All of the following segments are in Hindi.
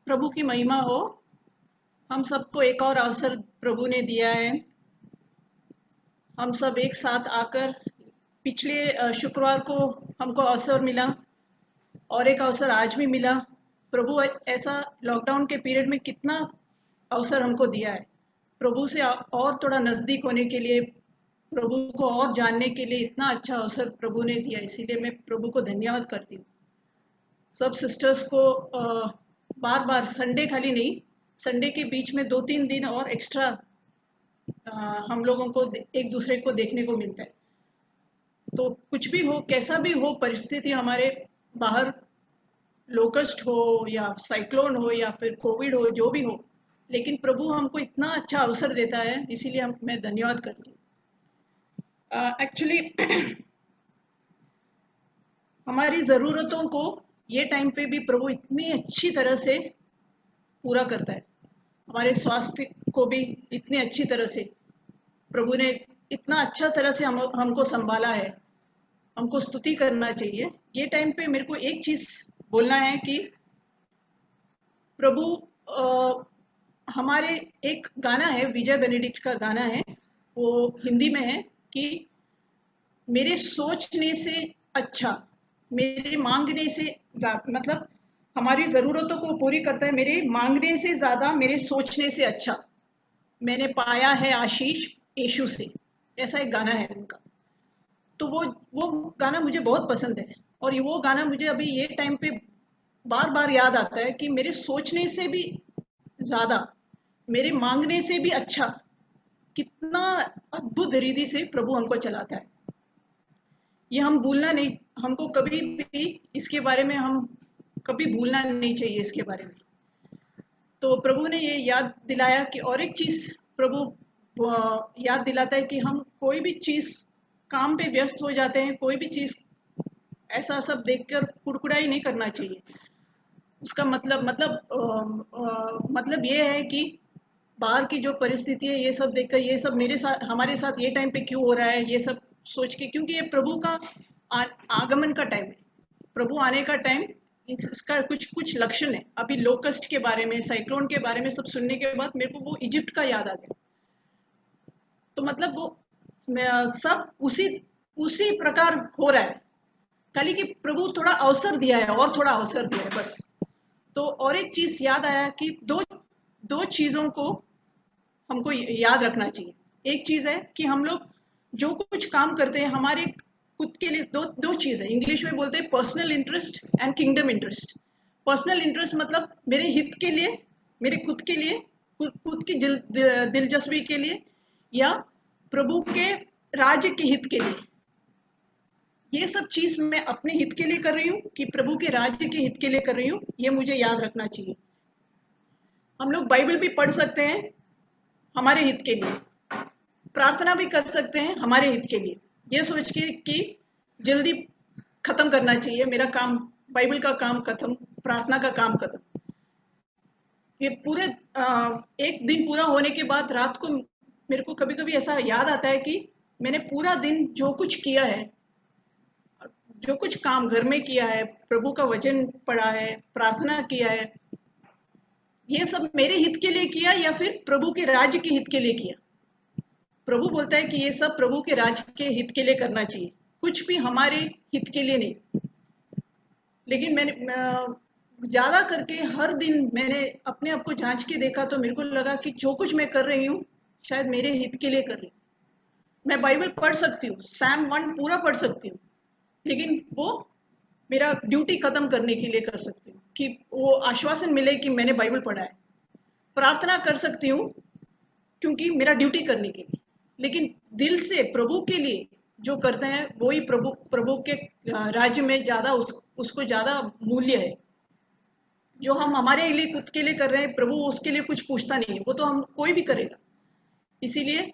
प्रभु की महिमा हो। हम सबको एक और अवसर प्रभु ने दिया है। हम सब एक साथ आकर पिछले शुक्रवार को हमको अवसर मिला और एक अवसर आज भी मिला। प्रभु ऐसा लॉकडाउन के पीरियड में कितना अवसर हमको दिया है प्रभु से और थोड़ा नज़दीक होने के लिए, प्रभु को और जानने के लिए इतना अच्छा अवसर प्रभु ने दिया। इसीलिए मैं प्रभु को धन्यवाद करती हूँ। सब सिस्टर्स को बार बार संडे खाली नहीं, संडे के बीच में 2-3 दिन और एक्स्ट्रा हम लोगों को एक दूसरे को देखने को मिलता है। तो कुछ भी हो, कैसा भी हो परिस्थिति, हमारे बाहर लोकस्ट हो या साइक्लोन हो या फिर कोविड हो, जो भी हो, लेकिन प्रभु हमको इतना अच्छा अवसर देता है, इसीलिए मैं धन्यवाद करती हूँ। एक्चुअली हमारी ज़रूरतों को ये टाइम पे भी प्रभु इतनी अच्छी तरह से पूरा करता है। हमारे स्वास्थ्य को भी इतनी अच्छी तरह से प्रभु ने इतना अच्छा तरह से हमको संभाला है। हमको स्तुति करना चाहिए। ये टाइम पे मेरे को एक चीज़ बोलना है कि प्रभु हमारे एक गाना है, विजय बेनेडिक्ट का गाना है, वो हिंदी में है कि मेरे सोचने से अच्छा, मेरे मांगने से मतलब हमारी ज़रूरतों को पूरी करता है। मेरे मांगने से ज़्यादा मेरे सोचने से अच्छा मैंने पाया है आशीष यीशु से। ऐसा एक गाना है उनका। तो वो गाना मुझे बहुत पसंद है और वो गाना मुझे अभी ये टाइम पे बार बार याद आता है कि मेरे सोचने से भी ज़्यादा, मेरे मांगने से भी अच्छा, कितना अद्भुत रीति से प्रभु हमको चलाता है। ये हम भूलना नहीं, हमको कभी भी इसके बारे में हम कभी भूलना नहीं चाहिए इसके बारे में। तो प्रभु ने ये याद दिलाया कि और एक चीज़ प्रभु याद दिलाता है कि हम कोई भी चीज़ काम पे व्यस्त हो जाते हैं, कोई भी चीज़ ऐसा सब देखकर कुड़कुड़ाई नहीं करना चाहिए। उसका मतलब ये है कि बाहर की जो परिस्थिति है ये सब देखकर, ये सब मेरे साथ, हमारे साथ ये टाइम पे क्यों हो रहा है, ये सब सोच के, क्योंकि ये प्रभु का आगमन का टाइम है, प्रभु आने का टाइम। इसका कुछ कुछ लक्षण है। अभी लोकस्ट के बारे में, साइक्लोन के बारे में सब सुनने के बाद मेरे को वो इजिप्ट का याद आ गया। तो मतलब वो सब उसी प्रकार हो रहा है, खाली कि प्रभु थोड़ा अवसर दिया है और थोड़ा अवसर दिया है बस। तो और एक चीज याद आया कि दो चीजों को हमको याद रखना चाहिए। एक चीज है कि हम लोग जो कुछ काम करते हैं हमारे खुद के लिए, दो चीज है। इंग्लिश में बोलते हैं personal interest and kingdom interest. Personal interest मतलब मेरे हित के लिए, मेरे खुद के लिए, खुद की दिलचस्पी के लिए, या प्रभु के राज्य के हित के लिए। ये सब चीज मैं अपने हित के लिए कर रही हूँ कि प्रभु के राज्य के हित के लिए कर रही हूँ, ये मुझे याद रखना चाहिए। हम लोग बाइबल भी पढ़ सकते हैं हमारे हित के लिए, प्रार्थना भी कर सकते हैं हमारे हित के लिए, ये सोच के कि जल्दी खत्म करना चाहिए मेरा काम, बाइबल का काम खत्म, प्रार्थना का काम खत्म। ये पूरे एक दिन पूरा होने के बाद रात को मेरे को कभी कभी ऐसा याद आता है कि मैंने पूरा दिन जो कुछ किया है, जो कुछ काम घर में किया है, प्रभु का वचन पढ़ा है, प्रार्थना किया है, ये सब मेरे हित के लिए किया या फिर प्रभु के राज्य के हित के लिए किया। प्रभु बोलता है कि ये सब प्रभु के राज्य के हित के लिए करना चाहिए, कुछ भी हमारे हित के लिए नहीं। लेकिन मैंने ज़्यादा करके हर दिन मैंने अपने आप को जांच के देखा तो मेरे को लगा कि जो कुछ मैं कर रही हूँ शायद मेरे हित के लिए कर रही हूँ। मैं बाइबल पढ़ सकती हूँ, सैम 1 पूरा पढ़ सकती हूँ, लेकिन वो मेरा ड्यूटी खत्म करने के लिए कर सकती हूँ कि वो आश्वासन मिले कि मैंने बाइबल पढ़ा है। प्रार्थना कर सकती हूँ क्योंकि मेरा ड्यूटी करने के लिए, लेकिन दिल से प्रभु के लिए जो करते हैं वही प्रभु के राज्य में ज़्यादा उसको ज़्यादा मूल्य है। जो हम हमारे लिए खुद के लिए कर रहे हैं, प्रभु उसके लिए कुछ पूछता नहीं है, वो तो हम कोई भी करेगा। इसीलिए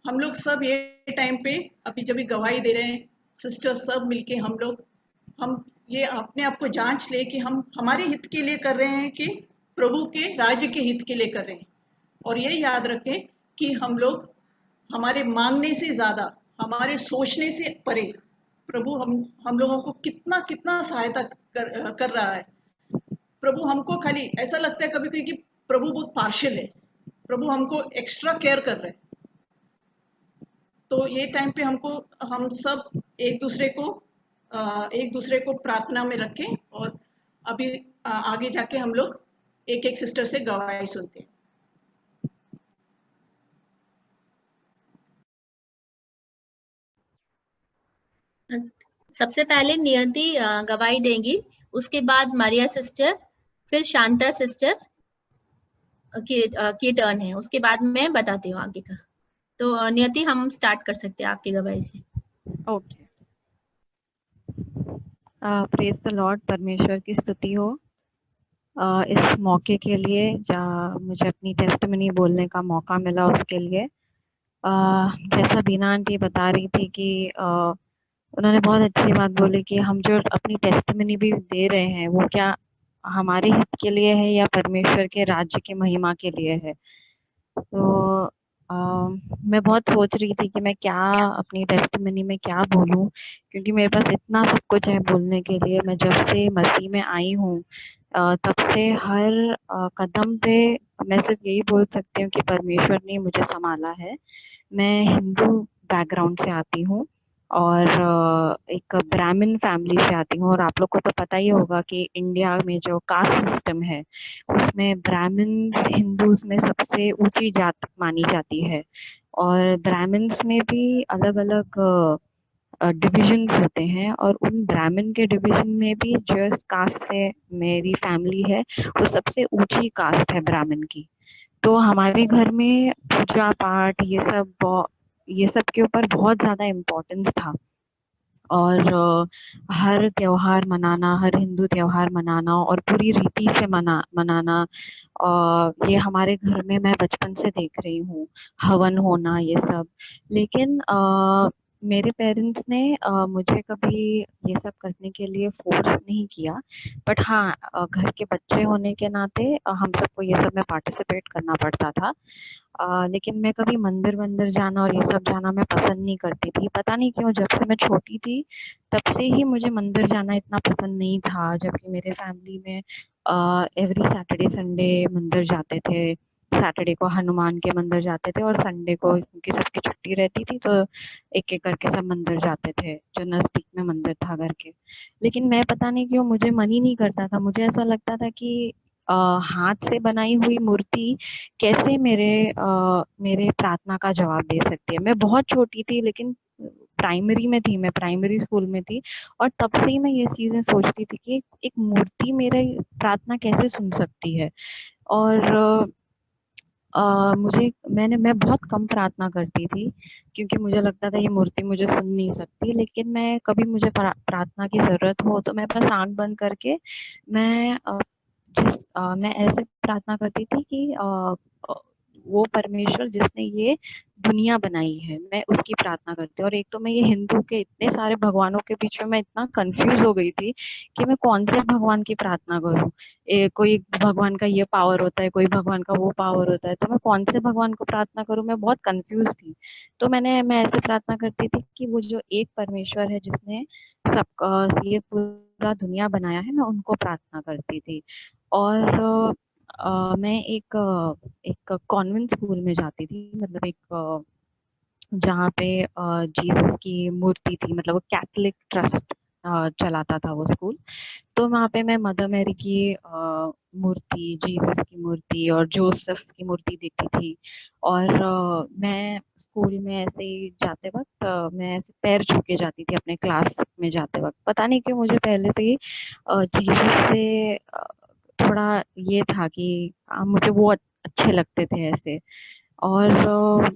हम लोग सब ये टाइम पे अभी जब भी गवाही दे रहे हैं, सिस्टर्स सब मिलके हम ये अपने आप को जांच ले कि हम हमारे हित के लिए कर रहे हैं कि प्रभु के राज्य के हित के लिए कर रहे हैं। और ये याद रखें कि हम लोग हमारे मांगने से ज़्यादा, हमारे सोचने से परे प्रभु हम लोगों को कितना कितना सहायता कर रहा है। प्रभु हमको खाली ऐसा लगता है कभी कभी कि प्रभु बहुत पार्शियल है, प्रभु हमको एक्स्ट्रा केयर कर रहे हैं। तो ये टाइम पे हमको हम सब एक दूसरे को प्रार्थना में रखें, और अभी आगे जाके हम लोग एक एक सिस्टर से गवाही सुनते हैं। सबसे पहले नियति गवाही देंगी, उसके बाद मारिया सिस्टर, फिर शांता सिस्टर की टर्न है, उसके बाद मैं बताती हूँ आगे का। तो नियति हम स्टार्ट कर सकते हैं आपकी गवाही से। ओके, प्रेज द लॉर्ड, परमेश्वर की स्तुति हो इस मौके के लिए, जहाँ मुझे अपनी टेस्टमनी बोलने का मौका मिला उसके लिए। जैसा बीना आंटी बता रही थी कि उन्होंने बहुत अच्छी बात बोली कि हम जो अपनी टेस्टमनी भी दे रहे हैं वो क्या हमारे हित के लिए है या परमेश्वर के राज्य की महिमा के लिए है। तो मैं बहुत सोच रही थी कि मैं क्या अपनी टेस्टमनी में क्या बोलूं, क्योंकि मेरे पास इतना सब कुछ है बोलने के लिए। मैं जब से मसीह में आई हूँ तब से हर कदम पे मैं सिर्फ यही बोल सकती हूँ कि परमेश्वर ने मुझे संभाला है। मैं हिंदू बैकग्राउंड से आती हूँ और एक ब्राह्मण फैमिली से आती हूँ, और आप लोग को तो पता ही होगा कि इंडिया में जो कास्ट सिस्टम है उसमें ब्राह्मण्स हिंदूज में सबसे ऊंची जात मानी जाती है। और ब्राह्मण्स में भी अलग अलग डिविजन्स होते हैं, और उन ब्राह्मण के डिवीजन में भी जिस कास्ट से मेरी फैमिली है वो सबसे ऊंची कास्ट है ब्राह्मण की। तो हमारे घर में पूजा पाठ ये सब के ऊपर बहुत ज़्यादा इम्पोर्टेंस था। और हर त्योहार मनाना, हर हिंदू त्योहार मनाना और पूरी रीति से मनाना, ये हमारे घर में मैं बचपन से देख रही हूँ, हवन होना ये सब। लेकिन मेरे पेरेंट्स ने मुझे कभी ये सब करने के लिए फोर्स नहीं किया, बट हाँ घर के बच्चे होने के नाते हम सबको ये सब में पार्टिसिपेट करना पड़ता था। लेकिन मैं कभी मंदिर वंदिर जाना और ये सब जाना मैं पसंद नहीं करती थी। पता नहीं क्यों, जब से मैं छोटी थी तब से ही मुझे मंदिर जाना इतना पसंद नहीं था, जबकि मेरे फैमिली में एवरी सैटरडे संडे मंदिर जाते थे। सैटरडे को हनुमान के मंदिर जाते थे और संडे को क्योंकि सबकी छुट्टी रहती थी तो एक एक करके सब मंदिर जाते थे जो नज़दीक में मंदिर था घर के। लेकिन मैं पता नहीं क्यों मुझे मन ही नहीं करता था। मुझे ऐसा लगता था कि हाथ से बनाई हुई मूर्ति कैसे मेरे प्रार्थना का जवाब दे सकती है। मैं बहुत छोटी थी, लेकिन प्राइमरी में थी, मैं प्राइमरी स्कूल में थी, और तब से ही मैं ये चीज़ें सोचती थी कि एक मूर्ति मेरे प्रार्थना कैसे सुन सकती है। और मैं बहुत कम प्रार्थना करती थी, क्योंकि मुझे लगता था ये मूर्ति मुझे सुन नहीं सकती। लेकिन मैं कभी मुझे प्रार्थना की ज़रूरत हो तो मैं बस आँख बंद करके मैं मैं ऐसे प्रार्थना करती थी कि वो परमेश्वर जिसने ये दुनिया बनाई है मैं उसकी प्रार्थना करती हूँ। और एक तो मैं ये हिंदू के इतने सारे भगवानों के बीच में मैं इतना कंफ्यूज हो गई थी कि मैं कौन से भगवान की प्रार्थना करूँ। कोई भगवान का ये पावर होता है, कोई भगवान का वो पावर होता है, तो मैं कौन से भगवान को प्रार्थना करूँ, मैं बहुत कंफ्यूज थी। तो मैं ऐसे प्रार्थना करती थी कि वो जो एक परमेश्वर है जिसने सब ये पूरा दुनिया बनाया है, मैं उनको प्रार्थना करती थी। और मैं एक कॉन्वेंट स्कूल में जाती थी, मतलब एक जहाँ पे जीसस की मूर्ति थी, मतलब वो कैथोलिक ट्रस्ट चलाता था वो स्कूल। तो वहाँ पे मैं मदर मैरी की मूर्ति, जीसस की मूर्ति और जोसेफ की मूर्ति देखती थी। और मैं स्कूल में ऐसे ही जाते वक्त मैं ऐसे पैर छू के जाती थी अपने क्लास में जाते वक्त। पता नहीं क्यों मुझे पहले से ही जीसस से थोड़ा ये था कि मुझे वो अच्छे लगते थे ऐसे। और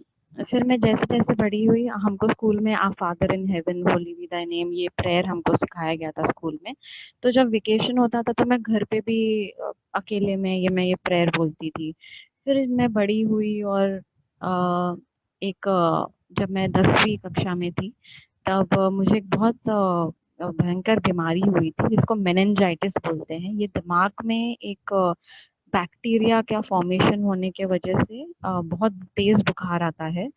फिर मैं जैसे-जैसे बड़ी हुई, हमको स्कूल में our father in heaven holy be thy name ये प्रेयर हमको सिखाया गया था स्कूल में। तो जब वेकेशन होता था तो मैं घर पे भी अकेले में मैं ये प्रेयर बोलती थी। फिर मैं बड़ी हुई और जब मैं 10वीं कक्षा में थी तब मुझे एक बहुत भयंकर बीमारी हुई थी जिसको मेनिंजाइटिस बोलते हैं। ये दिमाग में एक बैक्टीरिया का फॉर्मेशन होने के वजह से बहुत तेज़ बुखार आता है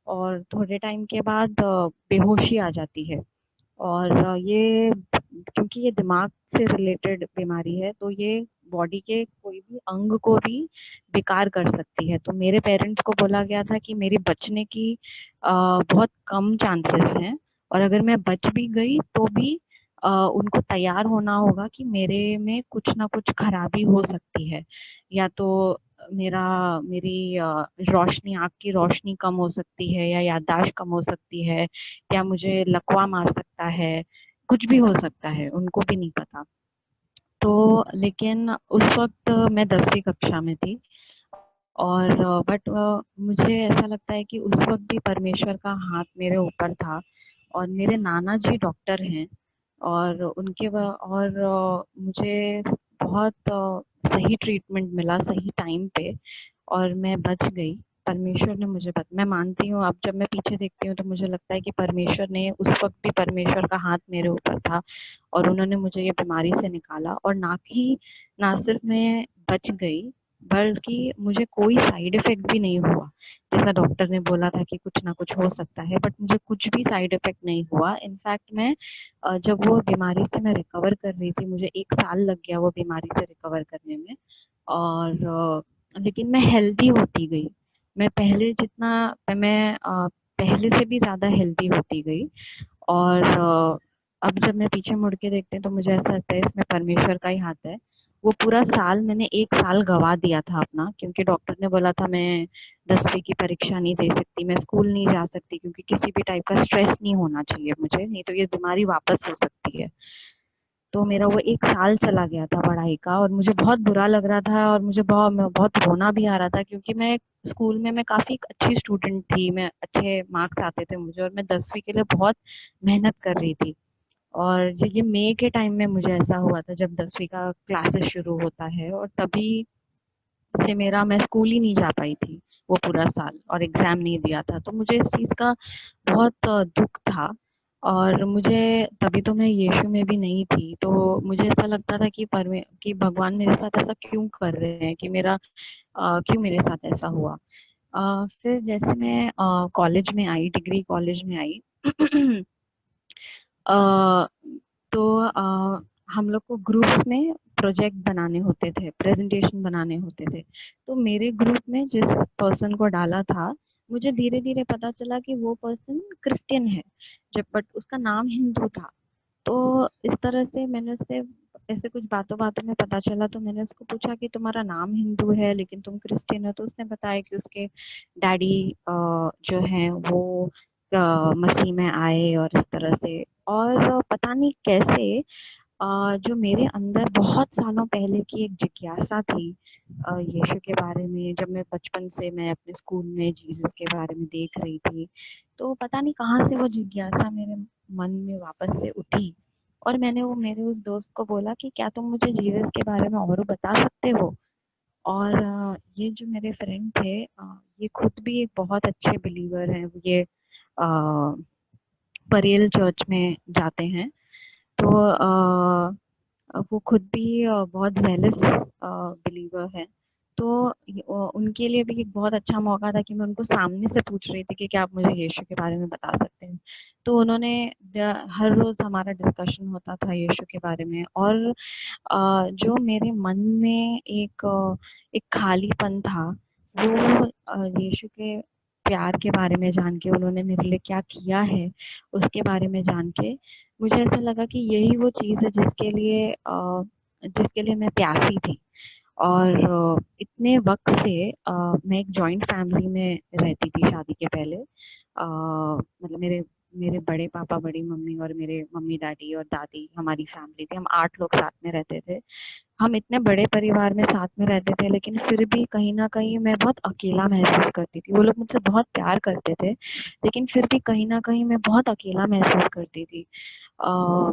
और थोड़े टाइम के बाद बेहोशी आ जाती है। और ये क्योंकि ये दिमाग से रिलेटेड बीमारी है तो ये बॉडी के कोई भी अंग को भी बेकार कर सकती है। तो मेरे पेरेंट्स को बोला गया था कि मेरी बचने की बहुत कम चांसेस हैं, और अगर मैं बच भी गई तो भी उनको तैयार होना होगा कि मेरे में कुछ ना कुछ खराबी हो सकती है, या तो मेरी रोशनी, आँख की रोशनी कम हो सकती है, या याददाश्त कम हो सकती है, या मुझे लकवा मार सकता है, कुछ भी हो सकता है, उनको भी नहीं पता। तो लेकिन उस वक़्त मैं 10वीं कक्षा में थी, और बट मुझे ऐसा लगता है कि उस वक़्त भी परमेश्वर का हाथ मेरे ऊपर था, और मेरे नाना जी डॉक्टर हैं, और मुझे बहुत सही ट्रीटमेंट मिला सही टाइम पे, और मैं बच गई। परमेश्वर ने मुझे मैं मानती हूँ, अब जब मैं पीछे देखती हूँ तो मुझे लगता है कि परमेश्वर ने उस वक़्त भी, परमेश्वर का हाथ मेरे ऊपर था, और उन्होंने मुझे ये बीमारी से निकाला। और ना सिर्फ मैं बच गई, बल्कि मुझे कोई साइड इफ़ेक्ट भी नहीं हुआ। जैसा डॉक्टर ने बोला था कि कुछ ना कुछ हो सकता है, बट मुझे कुछ भी साइड इफ़ेक्ट नहीं हुआ। इनफैक्ट मैं जब वो बीमारी से मैं रिकवर कर रही थी, मुझे 1 साल लग गया वो बीमारी से रिकवर करने में, और लेकिन मैं हेल्दी होती गई। मैं पहले से भी ज़्यादा हेल्दी होती गई, और अब जब मैं पीछे मुड़ के देखती हूँ तो मुझे ऐसा लगता है इसमें परमेश्वर का ही हाथ है। वो पूरा साल, मैंने 1 साल गँवा दिया था अपना, क्योंकि डॉक्टर ने बोला था मैं 10वीं की परीक्षा नहीं दे सकती, मैं स्कूल नहीं जा सकती, क्योंकि किसी भी टाइप का स्ट्रेस नहीं होना चाहिए मुझे, नहीं तो ये बीमारी वापस हो सकती है। तो मेरा वो 1 साल चला गया था पढ़ाई का, और मुझे बहुत बुरा लग रहा था, और मुझे बहुत रोना भी आ रहा था, क्योंकि मैं स्कूल में मैं काफ़ी अच्छी स्टूडेंट थी, मैं अच्छे मार्क्स आते थे मुझे, और मैं 10वीं के लिए बहुत मेहनत कर रही थी। और ये मई के टाइम में मुझे ऐसा हुआ था, जब 10वीं का क्लासेस शुरू होता है, और तभी से मैं स्कूल ही नहीं जा पाई थी वो पूरा साल, और एग्ज़ाम नहीं दिया था। तो मुझे इस चीज़ का बहुत दुःख था, और मुझे तभी तो मैं यीशु में भी नहीं थी। तो मुझे ऐसा लगता था कि भगवान मेरे साथ ऐसा क्यों कर रहे हैं, कि क्यों मेरे साथ ऐसा हुआ। फिर जैसे मैं कॉलेज में आई, डिग्री कॉलेज में आई, अ, तो हम लोग को ग्रुप्स में प्रोजेक्ट बनाने होते थे, प्रेजेंटेशन बनाने होते थे। तो मेरे ग्रुप में जिस पर्सन को डाला था, मुझे धीरे-धीरे पता चला कि वो पर्सन क्रिश्चियन है, जब बट उसका नाम हिंदू था। तो इस तरह से मैंने उससे ऐसे कुछ बातों-बातों में पता चला, तो मैंने उसको पूछा कि तुम्हारा नाम हिंदू है लेकिन तुम क्रिश्चियन हो। तो उसने बताया कि उसके डैडी जो हैं वो मसीह में आए, और इस तरह से। और पता नहीं कैसे जो मेरे अंदर बहुत सालों पहले की एक जिज्ञासा थी यीशु के बारे में, जब मैं बचपन से मैं अपने स्कूल में जीसस के बारे में देख रही थी, तो पता नहीं कहाँ से वो जिज्ञासा मेरे मन में वापस से उठी, और मैंने वो मेरे उस दोस्त को बोला कि क्या तुम मुझे जीसस के बारे में और बता सकते हो। और ये जो मेरे फ्रेंड थे, ये खुद भी एक बहुत अच्छे बिलीवर हैं। ये परेल चर्च में जाते हैं। तो वो खुद भी बहुत ज़ेलस बिलीवर है। तो उनके लिए भी एक बहुत अच्छा मौका था कि मैं उनको सामने से पूछ रही थी कि क्या आप मुझे यीशु के बारे में बता सकते हैं। तो उन्होंने हर रोज़ हमारा डिस्कशन होता था यीशु के बारे में, और जो मेरे मन में एक खालीपन था, वो यीशु के प्यार के बारे में जान के, उन्होंने मेरे लिए क्या किया है, उसके बारे में जान के मुझे ऐसा लगा कि यही वो चीज़ है जिसके लिए मैं प्यासी थी। और इतने वक़्त से मैं एक जॉइंट फैमिली में रहती थी शादी के पहले। मतलब मेरे मेरे बड़े पापा, बड़ी मम्मी, और मेरे मम्मी-डैडी और दादी, हमारी फैमिली थी। हम 8 लोग साथ में रहते थे। हम इतने बड़े परिवार में साथ में रहते थे, लेकिन फिर भी कहीं न कहीं मैं बहुत अकेला महसूस करती थी। वो लोग मुझसे बहुत प्यार करते थे, लेकिन फिर भी कहीं न कहीं मैं बहुत अकेला महसूस करती थी। अ,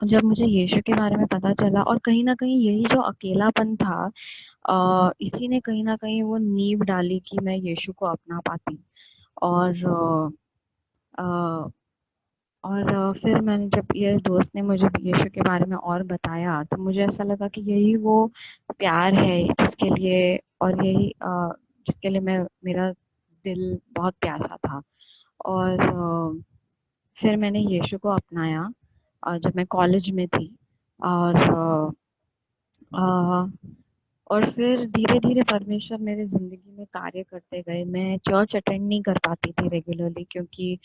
जब मुझे यीशु के बारे में पता चला, और कहीं न कहीं यही जो अकेलापन था, इसी ने कहीं न कहीं वो नींव डाली कि मैं यीशु को अपना पाती। और अ, फिर मैंने, जब ये दोस्त ने मुझे यीशु के बारे में और बताया, तो मुझे ऐसा लगा कि यही वो प्यार है जिसके लिए, और जिसके लिए मेरा दिल बहुत प्यासा था। और फिर मैंने यीशु को अपनाया जब मैं कॉलेज में थी। और अ, और फिर धीरे-धीरे परमेश्वर मेरे ज़िंदगी में कार्य करते गए। मैं चर्च अटेंड नहीं कर पाती थी रेगुलरली, क्योंकि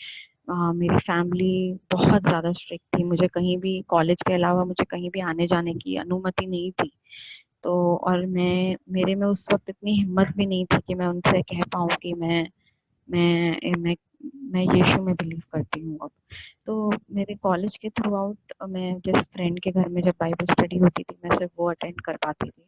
मेरी फैमिली बहुत ज़्यादा स्ट्रिक्ट थी। मुझे कहीं भी, कॉलेज के अलावा मुझे कहीं भी आने-जाने की अनुमति नहीं थी। तो और मेरे में उस वक़्त इतनी हिम्मत भी नहीं थी कि मैं उनसे कह पाऊँ कि मैं मैं मैं यीशु में बिलीव करती हूँ अब। तो मेरे कॉलेज के थ्रू आउट मैं जिस फ्रेंड के घर में जब बाइबल स्टडी होती थी, मैं सिर्फ़ वो अटेंड कर पाती थी।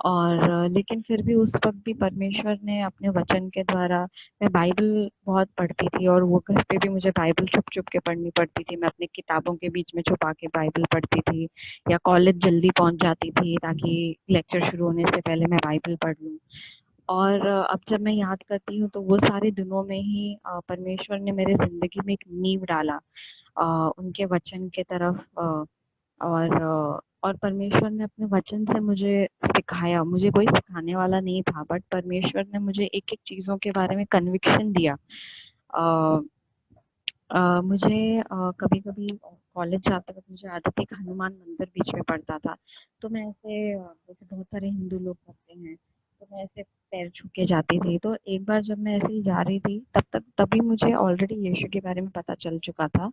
और लेकिन फिर भी उस वक़्त भी परमेश्वर ने अपने वचन के द्वारा, मैं बाइबल बहुत पढ़ती थी और वो घर पे भी मुझे बाइबल छुप-छुप के पढ़नी पड़ती थी। मैं अपनी किताबों के बीच में छुपा के बाइबल पढ़ती थी, या कॉलेज जल्दी पहुँच जाती थी ताकि लेक्चर शुरू होने से पहले मैं बाइबल पढ़ लूँ। और अब जब मैं याद करती हूँ तो वो सारे दिनों में ही परमेश्वर ने मेरे ज़िंदगी में एक नींव डाला उनके वचन के तरफ। और परमेश्वर ने अपने वचन से मुझे सिखाया। मुझे कोई सिखाने वाला नहीं था, बट परमेश्वर ने मुझे एक-एक चीज़ों के बारे में कन्विक्शन दिया। अ मुझे कभी-कभी कॉलेज जाते वक़्त मुझे आदत थी कि हनुमान मंदिर बीच में पड़ता था। तो मैं ऐसे जैसे बहुत सारे हिंदू लोग करते हैं, तो मैं ऐसे पैर छू के जाती थी। तो एक बार जब मैं ऐसे ही जा रही थी, तभी मुझे ऑलरेडी यीशु के बारे में पता चल चुका था।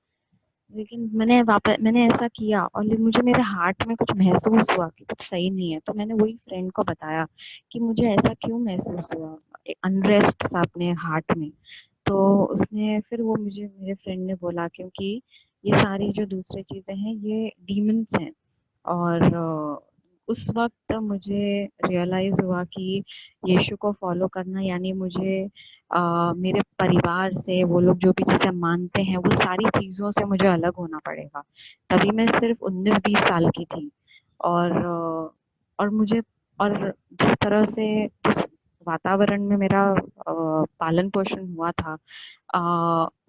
लेकिन मैंने ऐसा किया और मुझे मेरे हार्ट में कुछ महसूस हुआ कि कुछ सही नहीं है। तो मैंने वही फ्रेंड को बताया कि मुझे ऐसा क्यों महसूस हुआ, एक अनरेस्ट सा अपने हार्ट में। तो उसने फिर वो मुझे मेरे फ्रेंड ने बोला, क्योंकि ये सारी जो दूसरी चीज़ें हैं ये डीमन्स हैं। और उस वक़्त मुझे रियलाइज़ हुआ कि यीशु को फ़ॉलो करना यानी मुझे मेरे परिवार से, वो लोग जो भी चीज़ें मानते हैं, वो सारी चीज़ों से मुझे अलग होना पड़ेगा। तभी मैं सिर्फ़ 19-20 साल की थी। और और मुझे और जिस तरह से, जिस वातावरण में मेरा पालन-पोषण हुआ था,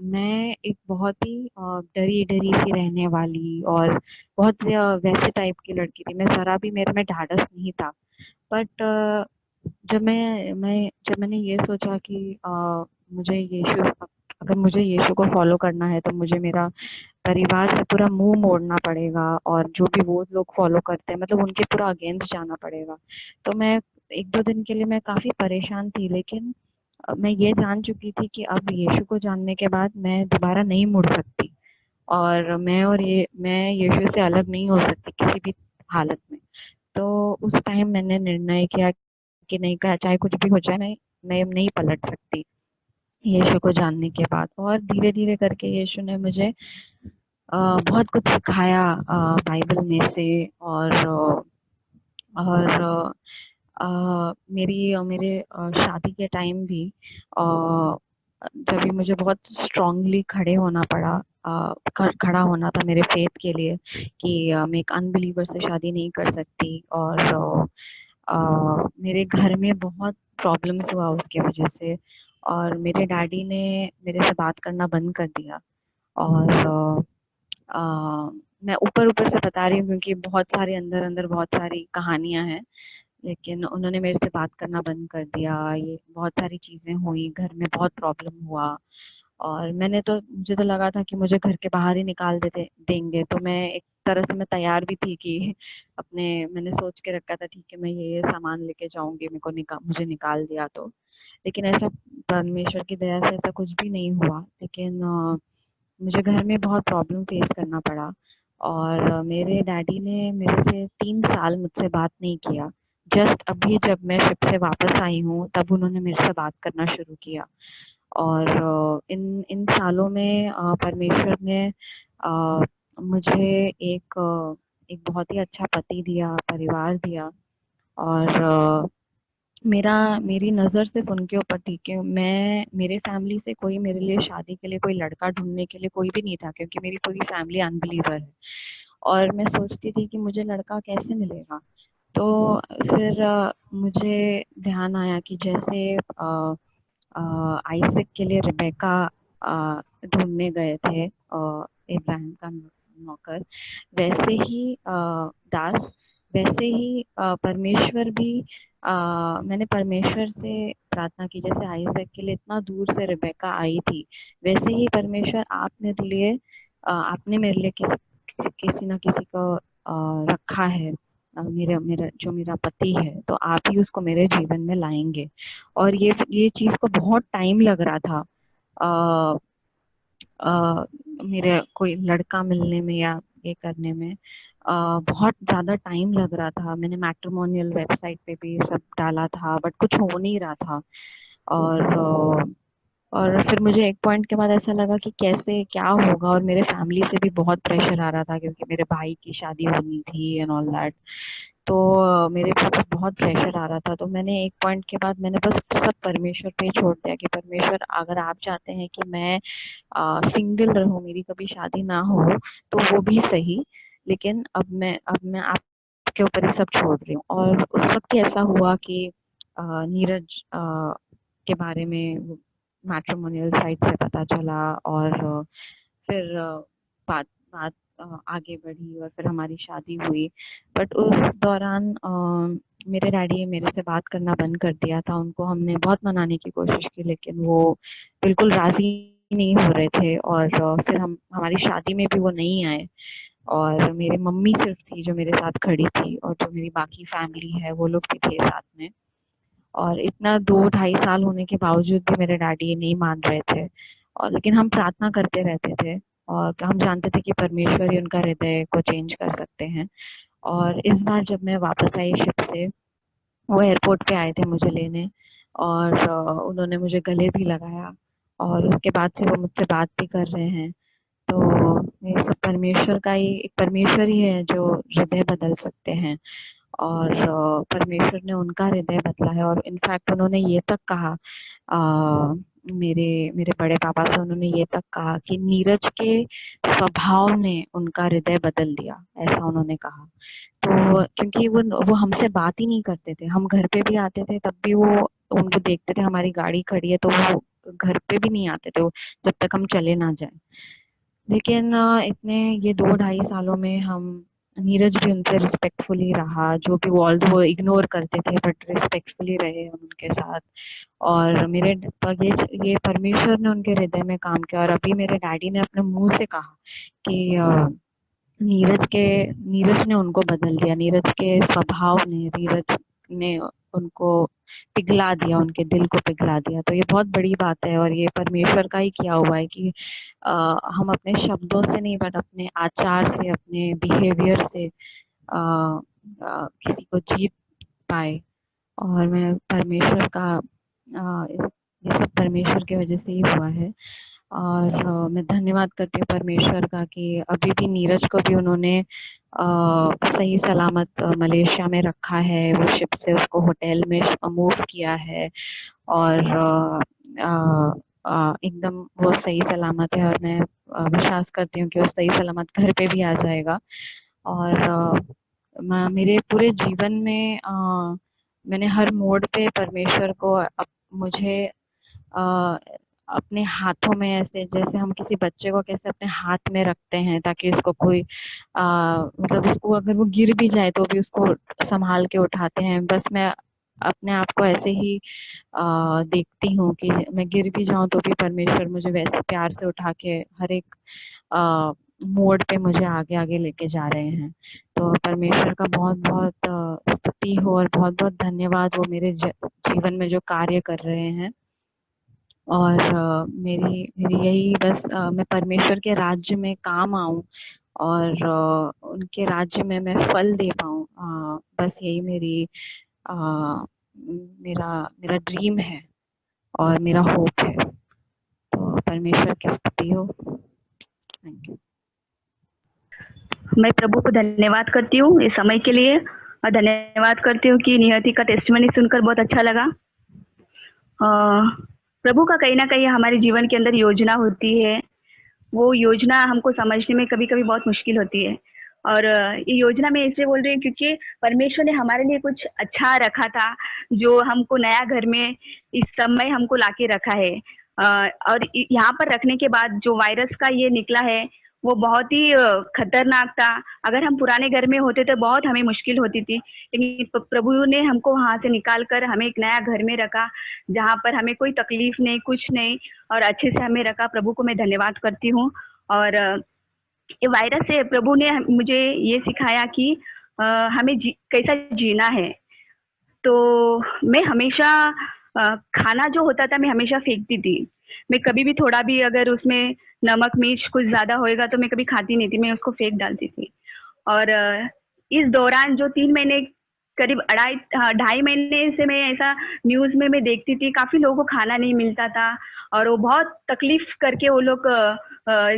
मैं एक बहुत ही डरी-डरी सी रहने वाली और बहुत वैसे टाइप की लड़की थी। मैं ज़रा भी, मेरे में ढाढ़स नहीं था। बट जब मैंने ये सोचा कि मुझे यीशु अगर मुझे यीशु को फ़ॉलो करना है तो मुझे मेरा परिवार से पूरा मुँह मोड़ना पड़ेगा, और जो भी वो लोग फ़ॉलो करते हैं मतलब उनके पूरा अगेंस्ट जाना पड़ेगा। तो मैं 1-2 दिन के लिए मैं काफ़ी परेशान थी, लेकिन मैं ये जान चुकी थी कि अब यीशु को जानने के बाद मैं दोबारा नहीं मुड़ सकती, और मैं यीशु से अलग नहीं हो सकती किसी भी हालत में। तो उस टाइम मैंने निर्णय किया कि नहीं, कहा चाहे कुछ भी हो जाए, मैं नहीं पलट सकती यीशु को जानने के बाद। और धीरे-धीरे करके यीशु ने मुझे बहुत कुछ सिखाया बाइबल में से। और मेरे शादी के टाइम भी जब भी मुझे बहुत स्ट्रांगली खड़े होना पड़ा, खड़ा होना था मेरे फेथ के लिए कि मैं एक अनबिलीवर से शादी नहीं कर सकती। और मेरे घर में बहुत प्रॉब्लम्स हुआ उसके वजह से, और मेरे डैडी ने मेरे से बात करना बंद कर दिया। और अ, मैं ऊपर-ऊपर से बता रही हूँ क्योंकि बहुत सारे अंदर-अंदर बहुत सारी कहानियाँ हैं। लेकिन उन्होंने मेरे से बात करना बंद कर दिया, ये बहुत सारी चीज़ें हुई, घर में बहुत प्रॉब्लम हुआ। और मुझे तो लगा था कि मुझे घर के बाहर ही निकाल देंगे। तो मैं एक तरह से मैं तैयार भी थी कि मैंने सोच के रखा था, ठीक है मैं ये सामान लेके जाऊँगी, मुझे निकाल दिया तो। लेकिन ऐसा, परमेश्वर की दया से ऐसा कुछ भी नहीं हुआ। लेकिन मुझे घर में बहुत प्रॉब्लम फेस करना पड़ा, और मेरे डैडी ने मेरे से 3 साल मुझसे बात नहीं किया। जस्ट अभी जब मैं शिप से वापस आई हूँ, तब उन्होंने मेरे से बात करना शुरू किया। और इन इन सालों में परमेश्वर ने मुझे एक बहुत ही अच्छा पति दिया, परिवार दिया। और मेरी नज़र सिर्फ़ उनके ऊपर थी कि मेरे फैमिली से कोई मेरे लिए शादी के लिए कोई लड़का ढूँढने के लिए कोई भी नहीं था, क्योंकि मेरी पूरी फैमिली अनबिलीवर है। और मैं सोचती थी कि मुझे लड़का कैसे मिलेगा? तो फिर मुझे ध्यान आया कि जैसे आइज़ैक के लिए रिबेका ढूँढने गए थे इब्राहिम का नौकर, वैसे ही दास, वैसे ही परमेश्वर भी, मैंने परमेश्वर से प्रार्थना की, जैसे आइज़ैक के लिए इतना दूर से रिबेका आई थी, वैसे ही परमेश्वर आपने मेरे लिए किसी न किसी को रखा है मेरा पति है, तो आप ही उसको मेरे जीवन में लाएंगे। और ये चीज को बहुत टाइम लग रहा था मेरे कोई लड़का मिलने में या ये करने में। बहुत ज्यादा टाइम लग रहा था। मैंने मैट्रिमोनियल वेबसाइट पे भी सब डाला था, बट कुछ हो नहीं रहा था। और फिर मुझे एक पॉइंट के बाद ऐसा लगा कि कैसे क्या होगा, और मेरे फैमिली से भी बहुत प्रेशर आ रहा था क्योंकि मेरे भाई की शादी होनी थी एंड ऑल दैट। तो मेरे ऊपर बहुत प्रेशर आ रहा था। तो मैंने एक पॉइंट के बाद मैंने बस सब परमेश्वर पे ही छोड़ दिया कि परमेश्वर, अगर आप चाहते हैं कि मैं सिंगल रहूं, मेरी कभी शादी ना हो, तो वो भी सही, लेकिन अब मैं आपके ऊपर ही सब छोड़ रही हूँ। और उस वक्त ही ऐसा हुआ कि नीरज के बारे में मैट्रिमोनियल साइट से पता चला, और फिर बात बात आगे बढ़ी और फिर हमारी शादी हुई। बट उस दौरान मेरे डैडी मेरे से बात करना बंद कर दिया था। उनको हमने बहुत मनाने की कोशिश की, लेकिन वो बिल्कुल राजी नहीं हो रहे थे। और फिर हमारी शादी में भी वो नहीं आए, और मेरी मम्मी सिर्फ थी जो मेरे साथ खड़ी थी, और जो मेरी बाकी फैमिली है वो लोग भी थे साथ में। और इतना 2-2.5 साल होने के बावजूद भी मेरे डैडी नहीं मान रहे थे। और लेकिन हम प्रार्थना करते रहते थे, और हम जानते थे कि परमेश्वर ही उनका हृदय को चेंज कर सकते हैं। और इस बार जब मैं वापस आई शिप से, वो एयरपोर्ट पे आए थे मुझे लेने, और उन्होंने मुझे गले भी लगाया, और उसके बाद से वो मुझसे बात भी कर रहे हैं। तो ये सब परमेश्वर का ही, एक परमेश्वर ही है जो हृदय बदल सकते हैं। और परमेश्वर ने उनका हृदय बदला है। और इनफैक्ट उन्होंने ये तक कहा, मेरे मेरे बड़े पापा से उन्होंने ये तक कहा कि नीरज के स्वभाव ने उनका हृदय बदल दिया, ऐसा उन्होंने कहा। तो क्योंकि वो हमसे बात ही नहीं करते थे, हम घर पे भी आते थे तब भी वो उनको देखते थे हमारी गाड़ी खड़ी है तो वो घर पे भी नहीं आते थे जब तक हम चले ना जाए। लेकिन इतने ये 2-2.5 सालों में हम, नीरज भी उनसे रिस्पेक्टफुली रहा, जो भी वो इग्नोर करते थे बट रिस्पेक्टफुली रहे हम उनके साथ। और मेरे पर ये परमेश्वर ने उनके हृदय में काम किया। और अभी मेरे डैडी ने अपने मुंह से कहा कि नीरज ने उनको बदल दिया, नीरज के स्वभाव ने, नीरज ने उनको पिघला दिया, उनके दिल को पिघला दिया। तो ये बहुत बड़ी बात है, और ये परमेश्वर का ही किया हुआ है कि हम अपने शब्दों से नहीं बट अपने आचार से, अपने बिहेवियर से किसी को जीत पाए। और मैं परमेश्वर का ये सब परमेश्वर की वजह से ही हुआ है। और मैं धन्यवाद करती हूँ परमेश्वर का कि अभी भी नीरज को भी उन्होंने सही सलामत मलेशिया में रखा है। वो शिप से उसको होटल में मूव किया है, और एकदम वो सही सलामत है। और मैं विश्वास करती हूँ कि वो सही सलामत घर पे भी आ जाएगा। और मेरे पूरे जीवन में मैंने हर मोड़ पे परमेश्वर को मुझे अपने हाथों में, ऐसे जैसे हम किसी बच्चे को कैसे अपने हाथ में रखते हैं ताकि उसको कोई मतलब उसको अगर वो गिर भी जाए तो भी उसको संभाल के उठाते हैं, बस मैं अपने आप को ऐसे ही देखती हूँ कि मैं गिर भी जाऊं तो भी परमेश्वर मुझे वैसे प्यार से उठा के हर एक मोड़ पे मुझे आगे आगे लेके जा रहे हैं। तो परमेश्वर का बहुत बहुत स्तुति हो, और बहुत बहुत धन्यवाद, वो मेरे जीवन में जो कार्य कर रहे हैं। और मेरी मेरी यही बस मैं परमेश्वर के राज्य में काम आऊं, और उनके राज्य में मैं फल दे पाऊं, बस यही अ, मेरा मेरा ड्रीम है और मेरा होप है। तो परमेश्वर की स्तुति हो। Thank you. मैं प्रभु को धन्यवाद करती हूँ इस समय के लिए, और धन्यवाद करती हूँ कि नियति का टेस्टिमनी सुनकर बहुत अच्छा लगा। प्रभु का कहीं ना कहीं हमारे जीवन के अंदर योजना होती है, वो योजना हमको समझने में कभी कभी बहुत मुश्किल होती है। और ये योजना मैं इसलिए बोल रही हूँ क्योंकि परमेश्वर ने हमारे लिए कुछ अच्छा रखा था, जो हमको नया घर में इस समय हमको लाके रखा है। और यहाँ पर रखने के बाद जो वायरस का ये निकला है वो बहुत ही खतरनाक था। अगर हम पुराने घर में होते तो बहुत हमें मुश्किल होती थी, लेकिन प्रभु ने हमको वहां से निकाल कर हमें एक नया घर में रखा, जहाँ पर हमें कोई तकलीफ नहीं, कुछ नहीं, और अच्छे से हमें रखा। प्रभु को मैं धन्यवाद करती हूँ। और ये वायरस से प्रभु ने मुझे ये सिखाया कि हमें कैसा जीना है। तो मैं हमेशा खाना जो होता था मैं हमेशा फेंकती थी। मैं कभी भी थोड़ा भी अगर उसमें नमक मिर्च कुछ ज़्यादा होएगा तो मैं कभी खाती नहीं थी, मैं उसको फेंक डालती थी। और इस दौरान जो 3 महीने करीब 2.5 महीने से मैं ऐसा न्यूज़ में मैं देखती थी, काफ़ी लोगों को खाना नहीं मिलता था और वो बहुत तकलीफ़ करके वो लोग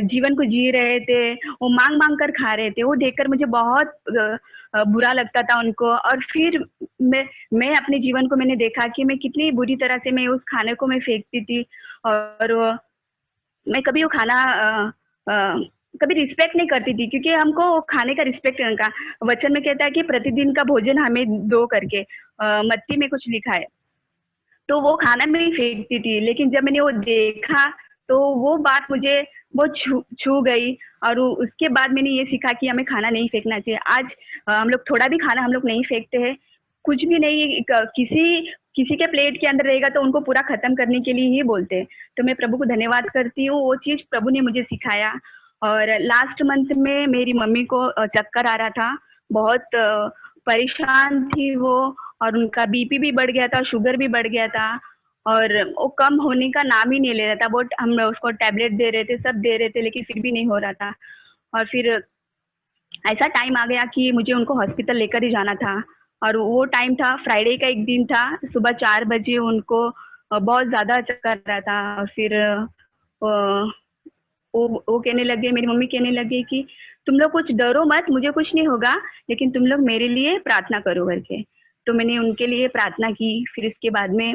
जीवन को जी रहे थे, वो माँग-माँग कर खा रहे थे। वो देखकर मुझे बहुत बुरा लगता था उनको। और फिर मैं अपने जीवन को मैंने देखा कि मैं कितनी बुरी तरह से मैं उस खाने को मैं फेंकती थी और मैं कभी वो खाना कभी रिस्पेक्ट नहीं करती थी, क्योंकि हमको खाने का रिस्पेक्ट का वचन में कहता है कि प्रतिदिन का भोजन हमें दो करके, मत्ती में कुछ लिखा है। तो वो खाना मैं ही फेंकती थी, लेकिन जब मैंने वो देखा तो वो बात मुझे बहुत छू गई और उसके बाद मैंने ये सीखा कि हमें खाना नहीं फेंकना चाहिए। आज हम लोग थोड़ा भी खाना हम लोग नहीं फेंकते हैं, कुछ भी नहीं, किसी के प्लेट के अंदर रहेगा तो उनको पूरा खत्म करने के लिए ही बोलते हैं। तो मैं प्रभु को धन्यवाद करती हूँ, वो चीज़ प्रभु ने मुझे सिखाया। और लास्ट मंथ में मेरी मम्मी को चक्कर आ रहा था, बहुत परेशान थी वो, और उनका बीपी भी बढ़ गया था, शुगर भी बढ़ गया था और वो कम होने का नाम ही नहीं ले रहा था। बहुत हम उसको टैबलेट दे रहे थे, सब दे रहे थे, लेकिन फिर भी नहीं हो रहा था। और फिर ऐसा टाइम आ गया कि मुझे उनको हॉस्पिटल लेकर ही जाना था और वो टाइम था, फ्राइडे का एक दिन था, सुबह 4 बजे उनको बहुत ज़्यादा चक्कर आ रहा था। और फिर वो कहने लगे, मेरी मम्मी कहने लगे कि तुम लोग कुछ डरो मत, मुझे कुछ नहीं होगा, लेकिन तुम लोग मेरे लिए प्रार्थना करो करके। तो मैंने उनके लिए प्रार्थना की। फिर इसके बाद में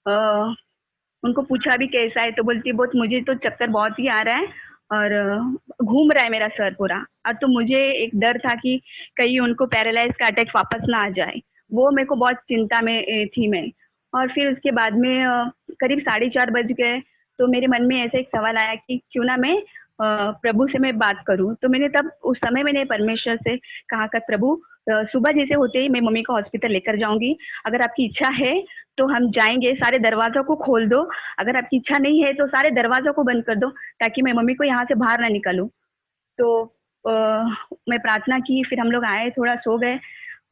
उनको पूछा भी कैसा है, तो बोलती बहुत, मुझे तो चक्कर बहुत ही आ रहा है और घूम रहा है मेरा सर पूरा। और तो मुझे एक डर था कि कहीं उनको पैरालाइज का अटैक वापस ना आ जाए, वो मेरे को बहुत चिंता में थी मैं। और फिर उसके बाद में करीब 4:30 बज गए, तो मेरे मन में ऐसा एक सवाल आया कि क्यों ना मैं प्रभु से मैं बात करूं। तो मैंने तब उस समय मैंने परमेश्वर से कहा कि प्रभु, सुबह जैसे होते ही मैं मम्मी को हॉस्पिटल लेकर जाऊंगी, अगर आपकी इच्छा है तो हम जाएंगे, सारे दरवाजों को खोल दो, अगर आपकी इच्छा नहीं है तो सारे दरवाजों को बंद कर दो, ताकि मैं मम्मी को यहाँ से बाहर ना निकालूं। तो मैं प्रार्थना की, फिर हम लोग आए, थोड़ा सो गए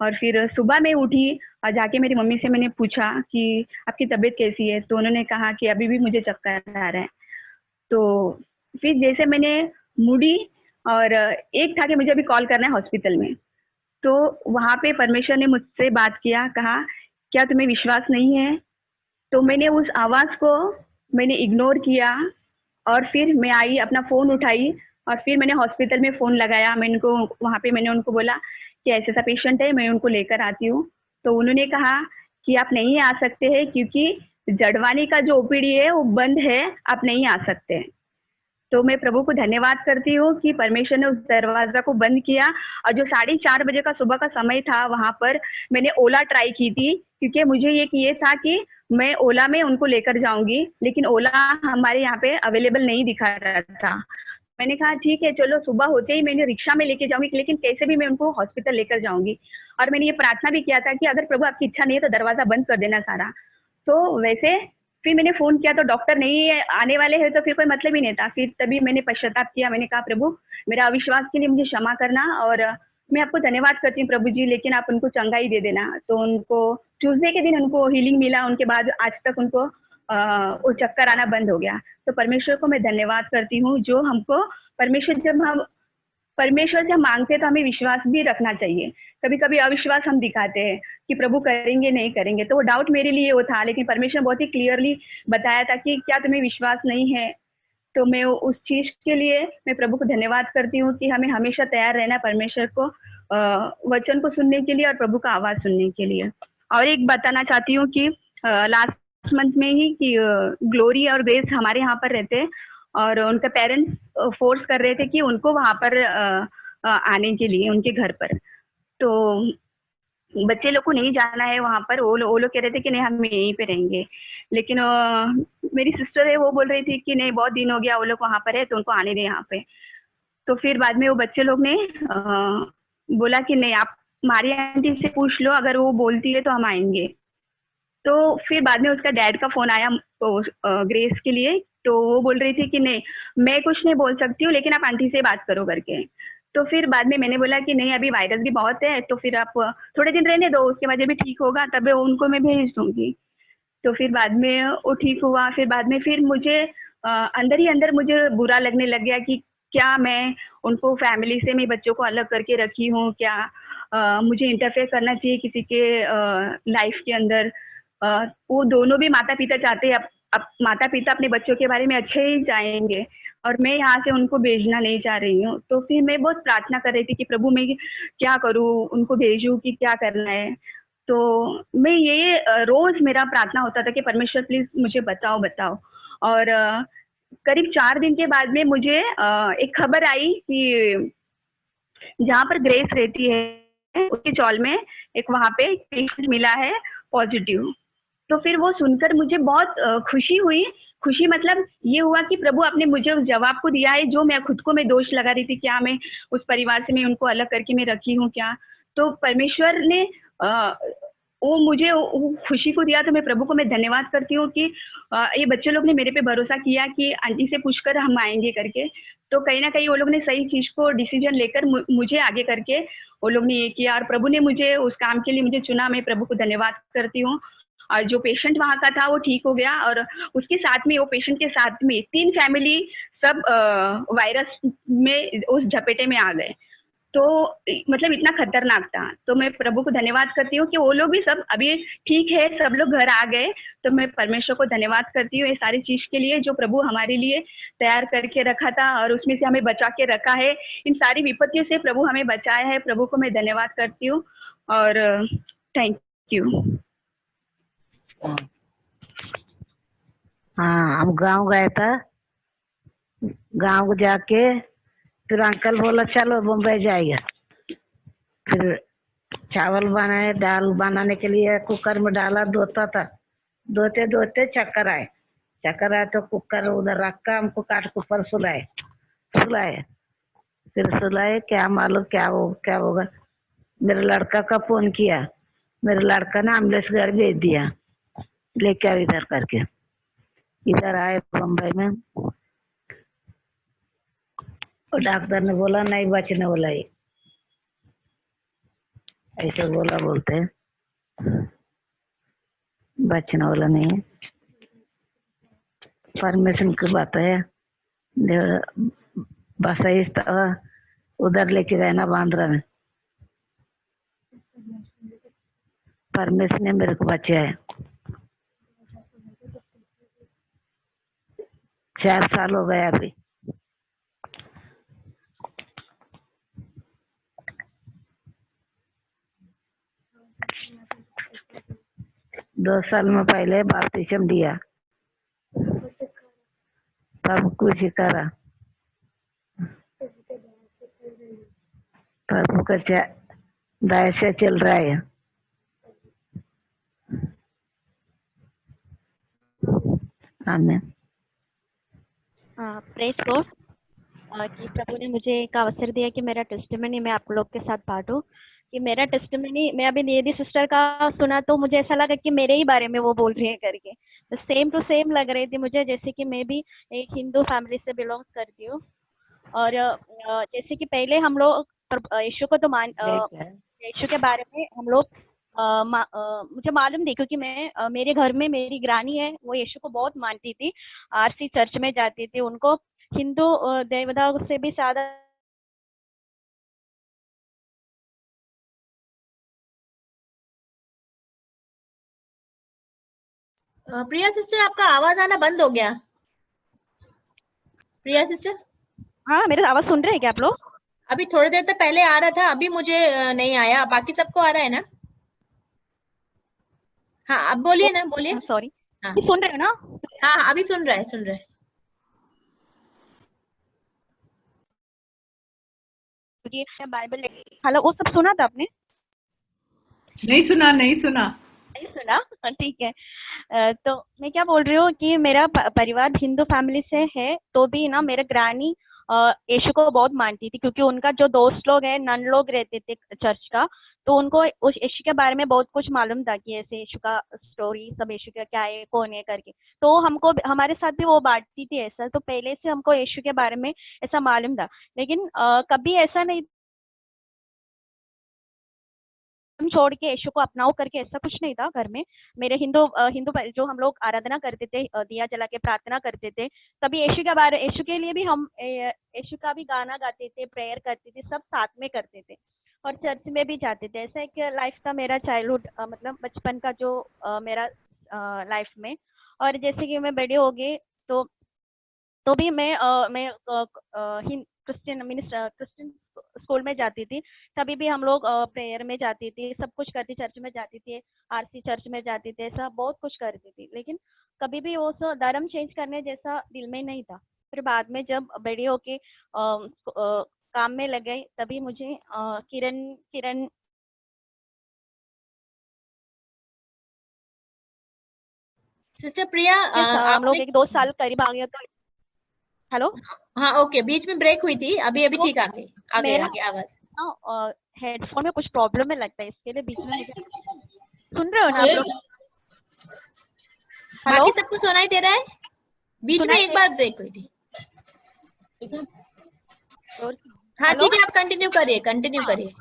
और फिर सुबह मैं उठी और जाके मेरी मम्मी से मैंने पूछा कि आपकी तबीयत कैसी है। तो उन्होंने कहा कि अभी भी मुझे चक्कर आ रहा है। तो फिर जैसे मैंने मुड़ी और एक था कि मुझे अभी कॉल करना है हॉस्पिटल में, तो वहाँ पे परमेश्वर ने मुझसे बात किया, कहा क्या तुम्हें विश्वास नहीं है? तो मैंने उस आवाज़ को मैंने इग्नोर किया और फिर मैं आई, अपना फ़ोन उठाई और फिर मैंने हॉस्पिटल में फ़ोन लगाया। मैंने उनको वहाँ पे मैंने उनको बोला कि ऐसा पेशेंट है, मैं उनको लेकर आती हूँ। तो उन्होंने कहा कि आप नहीं आ सकते हैं, क्योंकि जड़वानी का जो ओपीडी है वो बंद है, आप नहीं आ सकते। तो मैं प्रभु को धन्यवाद करती हूँ कि परमेश्वर ने उस दरवाजा को बंद किया। और जो 4:30 बजे का सुबह का समय था, वहाँ पर मैंने ओला ट्राई की थी, क्योंकि मुझे ये था कि मैं ओला में उनको लेकर जाऊंगी, लेकिन ओला हमारे यहाँ पे अवेलेबल नहीं दिखा रहा था। मैंने कहा ठीक है, चलो सुबह होते ही मैंने रिक्शा में लेके जाऊंगी, लेकिन कैसे भी मैं उनको हॉस्पिटल लेकर जाऊंगी। और मैंने ये प्रार्थना भी किया था कि अगर प्रभु आपकी इच्छा नहीं है तो दरवाजा बंद कर देना सारा। तो वैसे फिर मैंने फ़ोन किया तो डॉक्टर नहीं आने वाले हैं, तो फिर कोई मतलब ही नहीं था। फिर तभी मैंने पश्चाताप किया, मैंने कहा प्रभु, मेरा अविश्वास के लिए मुझे क्षमा करना और मैं आपको धन्यवाद करती हूँ प्रभु जी, लेकिन आप उनको चंगाई दे देना। तो उनको ट्यूसडे के दिन उनको हीलिंग मिला, उनके बाद आज तक उनको वो चक्कर आना बंद हो गया। तो परमेश्वर को मैं धन्यवाद करती हूँ, जो हमको परमेश्वर जब मांगते हैं तो हमें विश्वास भी रखना चाहिए। कभी कभी अविश्वास हम दिखाते हैं कि प्रभु करेंगे नहीं करेंगे, तो वो डाउट मेरे लिए वो था, लेकिन परमेश्वर बहुत ही क्लियरली बताया था कि क्या तुम्हें विश्वास नहीं है। तो मैं उस चीज़ के लिए मैं प्रभु को धन्यवाद करती हूँ कि हमें हमेशा तैयार रहना परमेश्वर को वचन को सुनने के लिए और प्रभु का आवाज़ सुनने के लिए। और एक बताना चाहती हूँ कि लास्ट मंथ में ही कि ग्लोरी और ग्रेस हमारे यहाँ पर रहते हैं और उनके पेरेंट्स फोर्स कर रहे थे कि उनको वहाँ पर आने के लिए उनके घर पर। तो बच्चे लोग को नहीं जाना है वहाँ पर, वो लोग कह रहे थे कि नहीं हम यहीं पे रहेंगे, लेकिन मेरी सिस्टर है वो बोल रही थी कि नहीं बहुत दिन हो गया वो लोग वहाँ पर है तो उनको आने दें यहाँ पे। तो फिर बाद में वो बच्चे लोग ने बोला कि नहीं आप हमारी आंटी से पूछ लो, अगर वो बोलती है तो हम आएंगे। तो फिर बाद में उसका डैड का फ़ोन आया ग्रेस के लिए, तो वो बोल रही थी कि नहीं मैं कुछ नहीं बोल सकती हूँ, लेकिन आप आंटी से बात करो करके। तो फिर बाद में मैंने बोला कि नहीं, अभी वायरस भी बहुत है, तो फिर आप थोड़े दिन रहने दो, उसके बाद जब भी ठीक होगा तब उनको मैं भेज दूंगी। तो फिर बाद में वो ठीक हुआ। फिर बाद में फिर मुझे अंदर ही अंदर मुझे बुरा लगने लग गया कि क्या मैं उनको फैमिली से मैं बच्चों को अलग करके रखी हूँ क्या? मुझे इंटरफेयर करना चाहिए किसी के लाइफ के अंदर। वो दोनों भी माता पिता चाहते हैं, अब माता पिता अपने बच्चों के बारे में अच्छे ही चाहेंगे, और मैं यहाँ से उनको भेजना नहीं चाह रही हूँ। तो फिर मैं बहुत प्रार्थना कर रही थी कि प्रभु मैं क्या करूँ, उनको भेजूँ कि क्या करना है। तो मैं ये रोज मेरा प्रार्थना होता था कि परमेश्वर प्लीज मुझे बताओ बताओ। और करीब 4 दिन के बाद में मुझे एक खबर आई कि जहाँ पर ग्रेस रहती है उसके चौल में एक वहाँ पे पेशेंट मिला है पॉजिटिव। तो फिर वो सुनकर मुझे बहुत खुशी हुई। खुशी मतलब ये हुआ कि प्रभु आपने मुझे उस जवाब को दिया है जो मैं खुद को मैं दोष लगा रही थी, क्या मैं उस परिवार से मैं उनको अलग करके मैं रखी हूँ क्या? तो परमेश्वर ने वो मुझे वो खुशी को दिया। तो मैं प्रभु को मैं धन्यवाद करती हूँ कि ये बच्चे लोग ने मेरे पे भरोसा किया कि आंटी से पूछकर हम आएंगे करके। तो कहीं ना कहीं वो लोग ने सही चीज को डिसीजन लेकर मुझे आगे करके वो लोग ने ये किया, और प्रभु ने मुझे उस काम के लिए मुझे चुना। मैं प्रभु को धन्यवाद करती हूँ। और जो पेशेंट वहाँ का था वो ठीक हो गया, और उसके साथ में वो पेशेंट के साथ में 3 फैमिली सब वायरस में उस झपेटे में आ गए। तो मतलब इतना खतरनाक था। तो मैं प्रभु को धन्यवाद करती हूँ कि वो लोग भी सब अभी ठीक है, सब लोग घर आ गए। तो मैं परमेश्वर को धन्यवाद करती हूँ ये सारी चीज के लिए जो प्रभु हमारे लिए तैयार करके रखा था, और उसमें से हमें बचा के रखा है। इन सारी विपत्तियों से प्रभु हमें बचाया है। प्रभु को मैं धन्यवाद करती हूँ और थैंक यू। हाँ, हम गांव गए था। गांव जाके फिर अंकल बोला चलो बम्बई जाइए। फिर चावल बनाए, दाल बनाने के लिए कुकर में डाला, धोता था। धोते धोते चक्कर आए। चक्कर आए तो कुकर उधर रखा, हमको काट के ऊपर सुलाए। फिर सुलाए, क्या मालूम क्या होगा। मेरे लड़का का फोन किया, मेरे लड़का ने एम्बुलेंस घर भेज दिया, लेके आओ इधर करके। इधर आए बम्बई में, और डॉक्टर ने बोला नहीं बचने वाला है, ऐसे बोलते हैं बचने वाला नहीं है। परमिशन की बात है। बस उधर लेके गए ना बांद्रा में, परमिशन ने मेरे को बचे है। 4 साल हो गया अभी। दो साल में पहले बपतिस्मा दिया, सब कुछ करा। प्रभु का दया से चल रहा है। आमीन। प्रेज गॉड कि प्रभु ने मुझे एक अवसर दिया कि मेरा टेस्टिमनी मैं आप लोग के साथ बांटूं। कि मेरा टेस्टिमनी मैं अभी निधि सिस्टर का सुना तो मुझे ऐसा लगा कि मेरे ही बारे में वो बोल रही है करके। तो सेम टू सेम लग रही थी मुझे, जैसे कि मैं भी एक हिंदू फैमिली से बिलोंग करती हूँ। और जैसे कि पहले हम लोग यीशु को तो यीशु के बारे में हम लोग मुझे मालूम थी क्योंकि मैं मेरे घर में मेरी ग्रानी है, वो यीशु को बहुत मानती थी, आरसी चर्च में जाती थी। उनको हिंदू देवता से भी ज्यादा प्रिया सिस्टर आपका आवाज आना बंद हो गया। प्रिया सिस्टर, हाँ मेरा आवाज सुन रहे हैं क्या आप लोग? अभी थोड़ी देर तक पहले आ रहा था, अभी मुझे नहीं आया, बाकी सबको आ रहा है ना? हाँ अब बोलिए ना, बोलिए। सॉरी, हाँ सुन रहे हो ना? हाँ अभी सुन रहा है। बाइबल हेलो वो सब सुना था आपने? नहीं सुना। नहीं सुना, ठीक है। तो मैं क्या बोल रही हूँ कि मेरा परिवार हिंदू फैमिली से है, तो भी ना मेरा ग्रानी यीशु को बहुत मानती थी, क्योंकि उनका जो दोस्त लोग हैं, नन लोग रहते थे चर्च का, तो उनको उस यीशु के बारे में बहुत कुछ मालूम था कि ऐसे यीशु का स्टोरी सब, यीशु का क्या है, कौन है करके। तो हमको हमारे साथ भी वो बांटती थी ऐसा, तो पहले से हमको यीशु के बारे में ऐसा मालूम था। लेकिन कभी ऐसा नहीं हम छोड़ के यीशु को अपनाओ करके, ऐसा कुछ नहीं था घर में। मेरे हिंदू जो हम लोग आराधना करते थे, दिया जला के प्रार्थना करते थे, तभी यीशु के लिए भी हम यीशु का भी गाना गाते थे, प्रेयर करते थे, सब साथ में करते थे और चर्च में भी जाते थे। ऐसा एक लाइफ था मेरा चाइल्डहुड, मतलब बचपन का जो मेरा लाइफ में। और जैसे कि मैं बड़ी हो गई तो भी मैं क्रिश्चियन स्कूल में जाती थी, तभी भी हम लोग प्रेयर में जाती थी, सब कुछ करती, चर्च में जाती थी, आरसी चर्च में जाती थी, ऐसा बहुत कुछ करती थी। लेकिन कभी भी वो धर्म चेंज करने जैसा दिल में नहीं था। फिर बाद में जब बड़ी होके काम में लग गई, तभी मुझे किरण सिस्टर प्रिया, हम लोग आपने 1-2 साल करीब आ गया। तो हेलो, हाँ ओके, बीच में ब्रेक हुई थी, अभी तो ठीक आ गई मेरा आवाज। हेडफोन में कुछ प्रॉब्लम है लगता है, इसके लिए बीच में मुझे सुन रहे हो ना आप लोग? हेलो, बाकी सबको सुनाई दे रहा है? बीच में एक बार ब्रेक हुई थी। हाँ हेलो? ठीक है, आप कंटिन्यू करिए।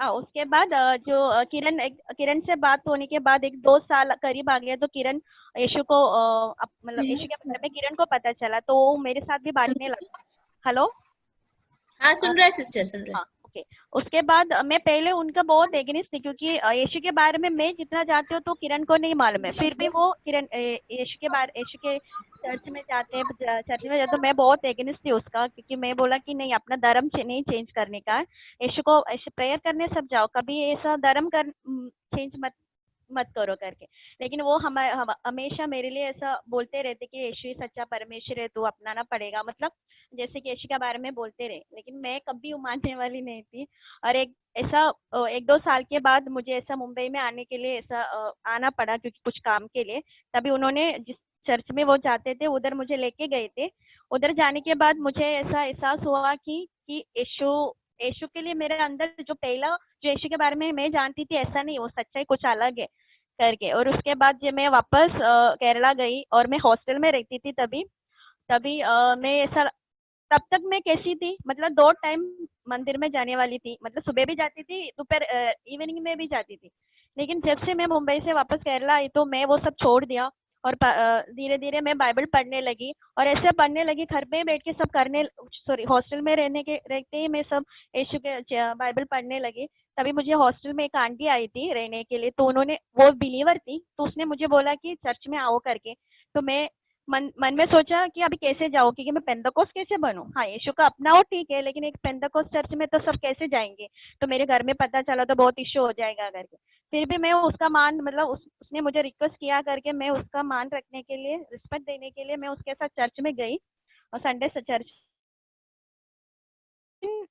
उसके बाद जो किरण से बात होने के बाद 1-2 साल करीब आ गया, तो किरण यीशु को मतलब यीशु के बारे में किरण को पता चला, तो वो मेरे साथ भी बांटने लगा। हेलो, हाँ सुन रहा है सिस्टर, सुन रहा है। हाँ ओके। उसके बाद मैं पहले उनका बहुत एगेनिस्ट थी, क्योंकि यीशु के बारे में मैं जितना जानती हूँ तो किरण को नहीं मालूम है। फिर भी वो किरण यीशु के चर्च में जाते तो मैं बहुत एगेनिस्ट थी उसका, क्योंकि मैं बोला कि नहीं, अपना धर्म नहीं चेंज करने का है, यीशु को ऐसे प्रेयर करने सब जाओ, कभी ऐसा धर्म चेंज मत करो करके। लेकिन वो हमेशा मेरे लिए ऐसा बोलते रहते कि यीशु ही सच्चा परमेश्वर है, तू अपनाना पड़ेगा, मतलब जैसे कि यीशु के बारे में बोलते रहे। लेकिन मैं कभी मानने वाली नहीं थी। और 1-2 साल के बाद मुझे ऐसा मुंबई में आने के लिए ऐसा आना पड़ा, क्योंकि कुछ काम के लिए। तभी उन्होंने जिस चर्च में वो जाते थे उधर मुझे लेके गए थे। उधर जाने के बाद मुझे ऐसा एहसास हुआ कि यीशु के लिए मेरे अंदर जो यीशु के बारे में मैं जानती थी, ऐसा नहीं, वो सच्चाई कुछ अलग है करके। और उसके बाद जब मैं वापस केरला गई और मैं हॉस्टल में रहती थी, तभी मैं ऐसा, तब तक मैं कैसी थी, मतलब 2 टाइम मंदिर में जाने वाली थी, मतलब सुबह भी जाती थी, दोपहर इवनिंग में भी जाती थी। लेकिन जब से मैं मुंबई से वापस केरला आई, तो मैं वो सब छोड़ दिया और धीरे धीरे मैं बाइबल पढ़ने लगी। और ऐसे पढ़ने लगी, घर पे बैठ के सब हॉस्टल में रहते ही मैं सब यीशु के बाइबल पढ़ने लगी। तभी मुझे हॉस्टल में एक आंटी आई थी रहने के लिए, तो वो बिलीवर थी, तो उसने मुझे बोला कि चर्च में आओ करके। तो मैं मन में सोचा कि अभी कैसे जाओ, क्योंकि मैं पेंदकोस कैसे बनूं। हाँ, यीशु का अपनाओ ठीक है, लेकिन एक पेंदकोस चर्च में तो सब कैसे जाएंगे, तो मेरे घर में पता चला तो बहुत इश्यू हो जाएगा करके। फिर भी मैं उसका उसने मुझे रिक्वेस्ट किया करके, मैं उसका मान रखने के लिए, रिस्पेक्ट देने के लिए मैं उसके साथ चर्च में गई, और संडे से चर्च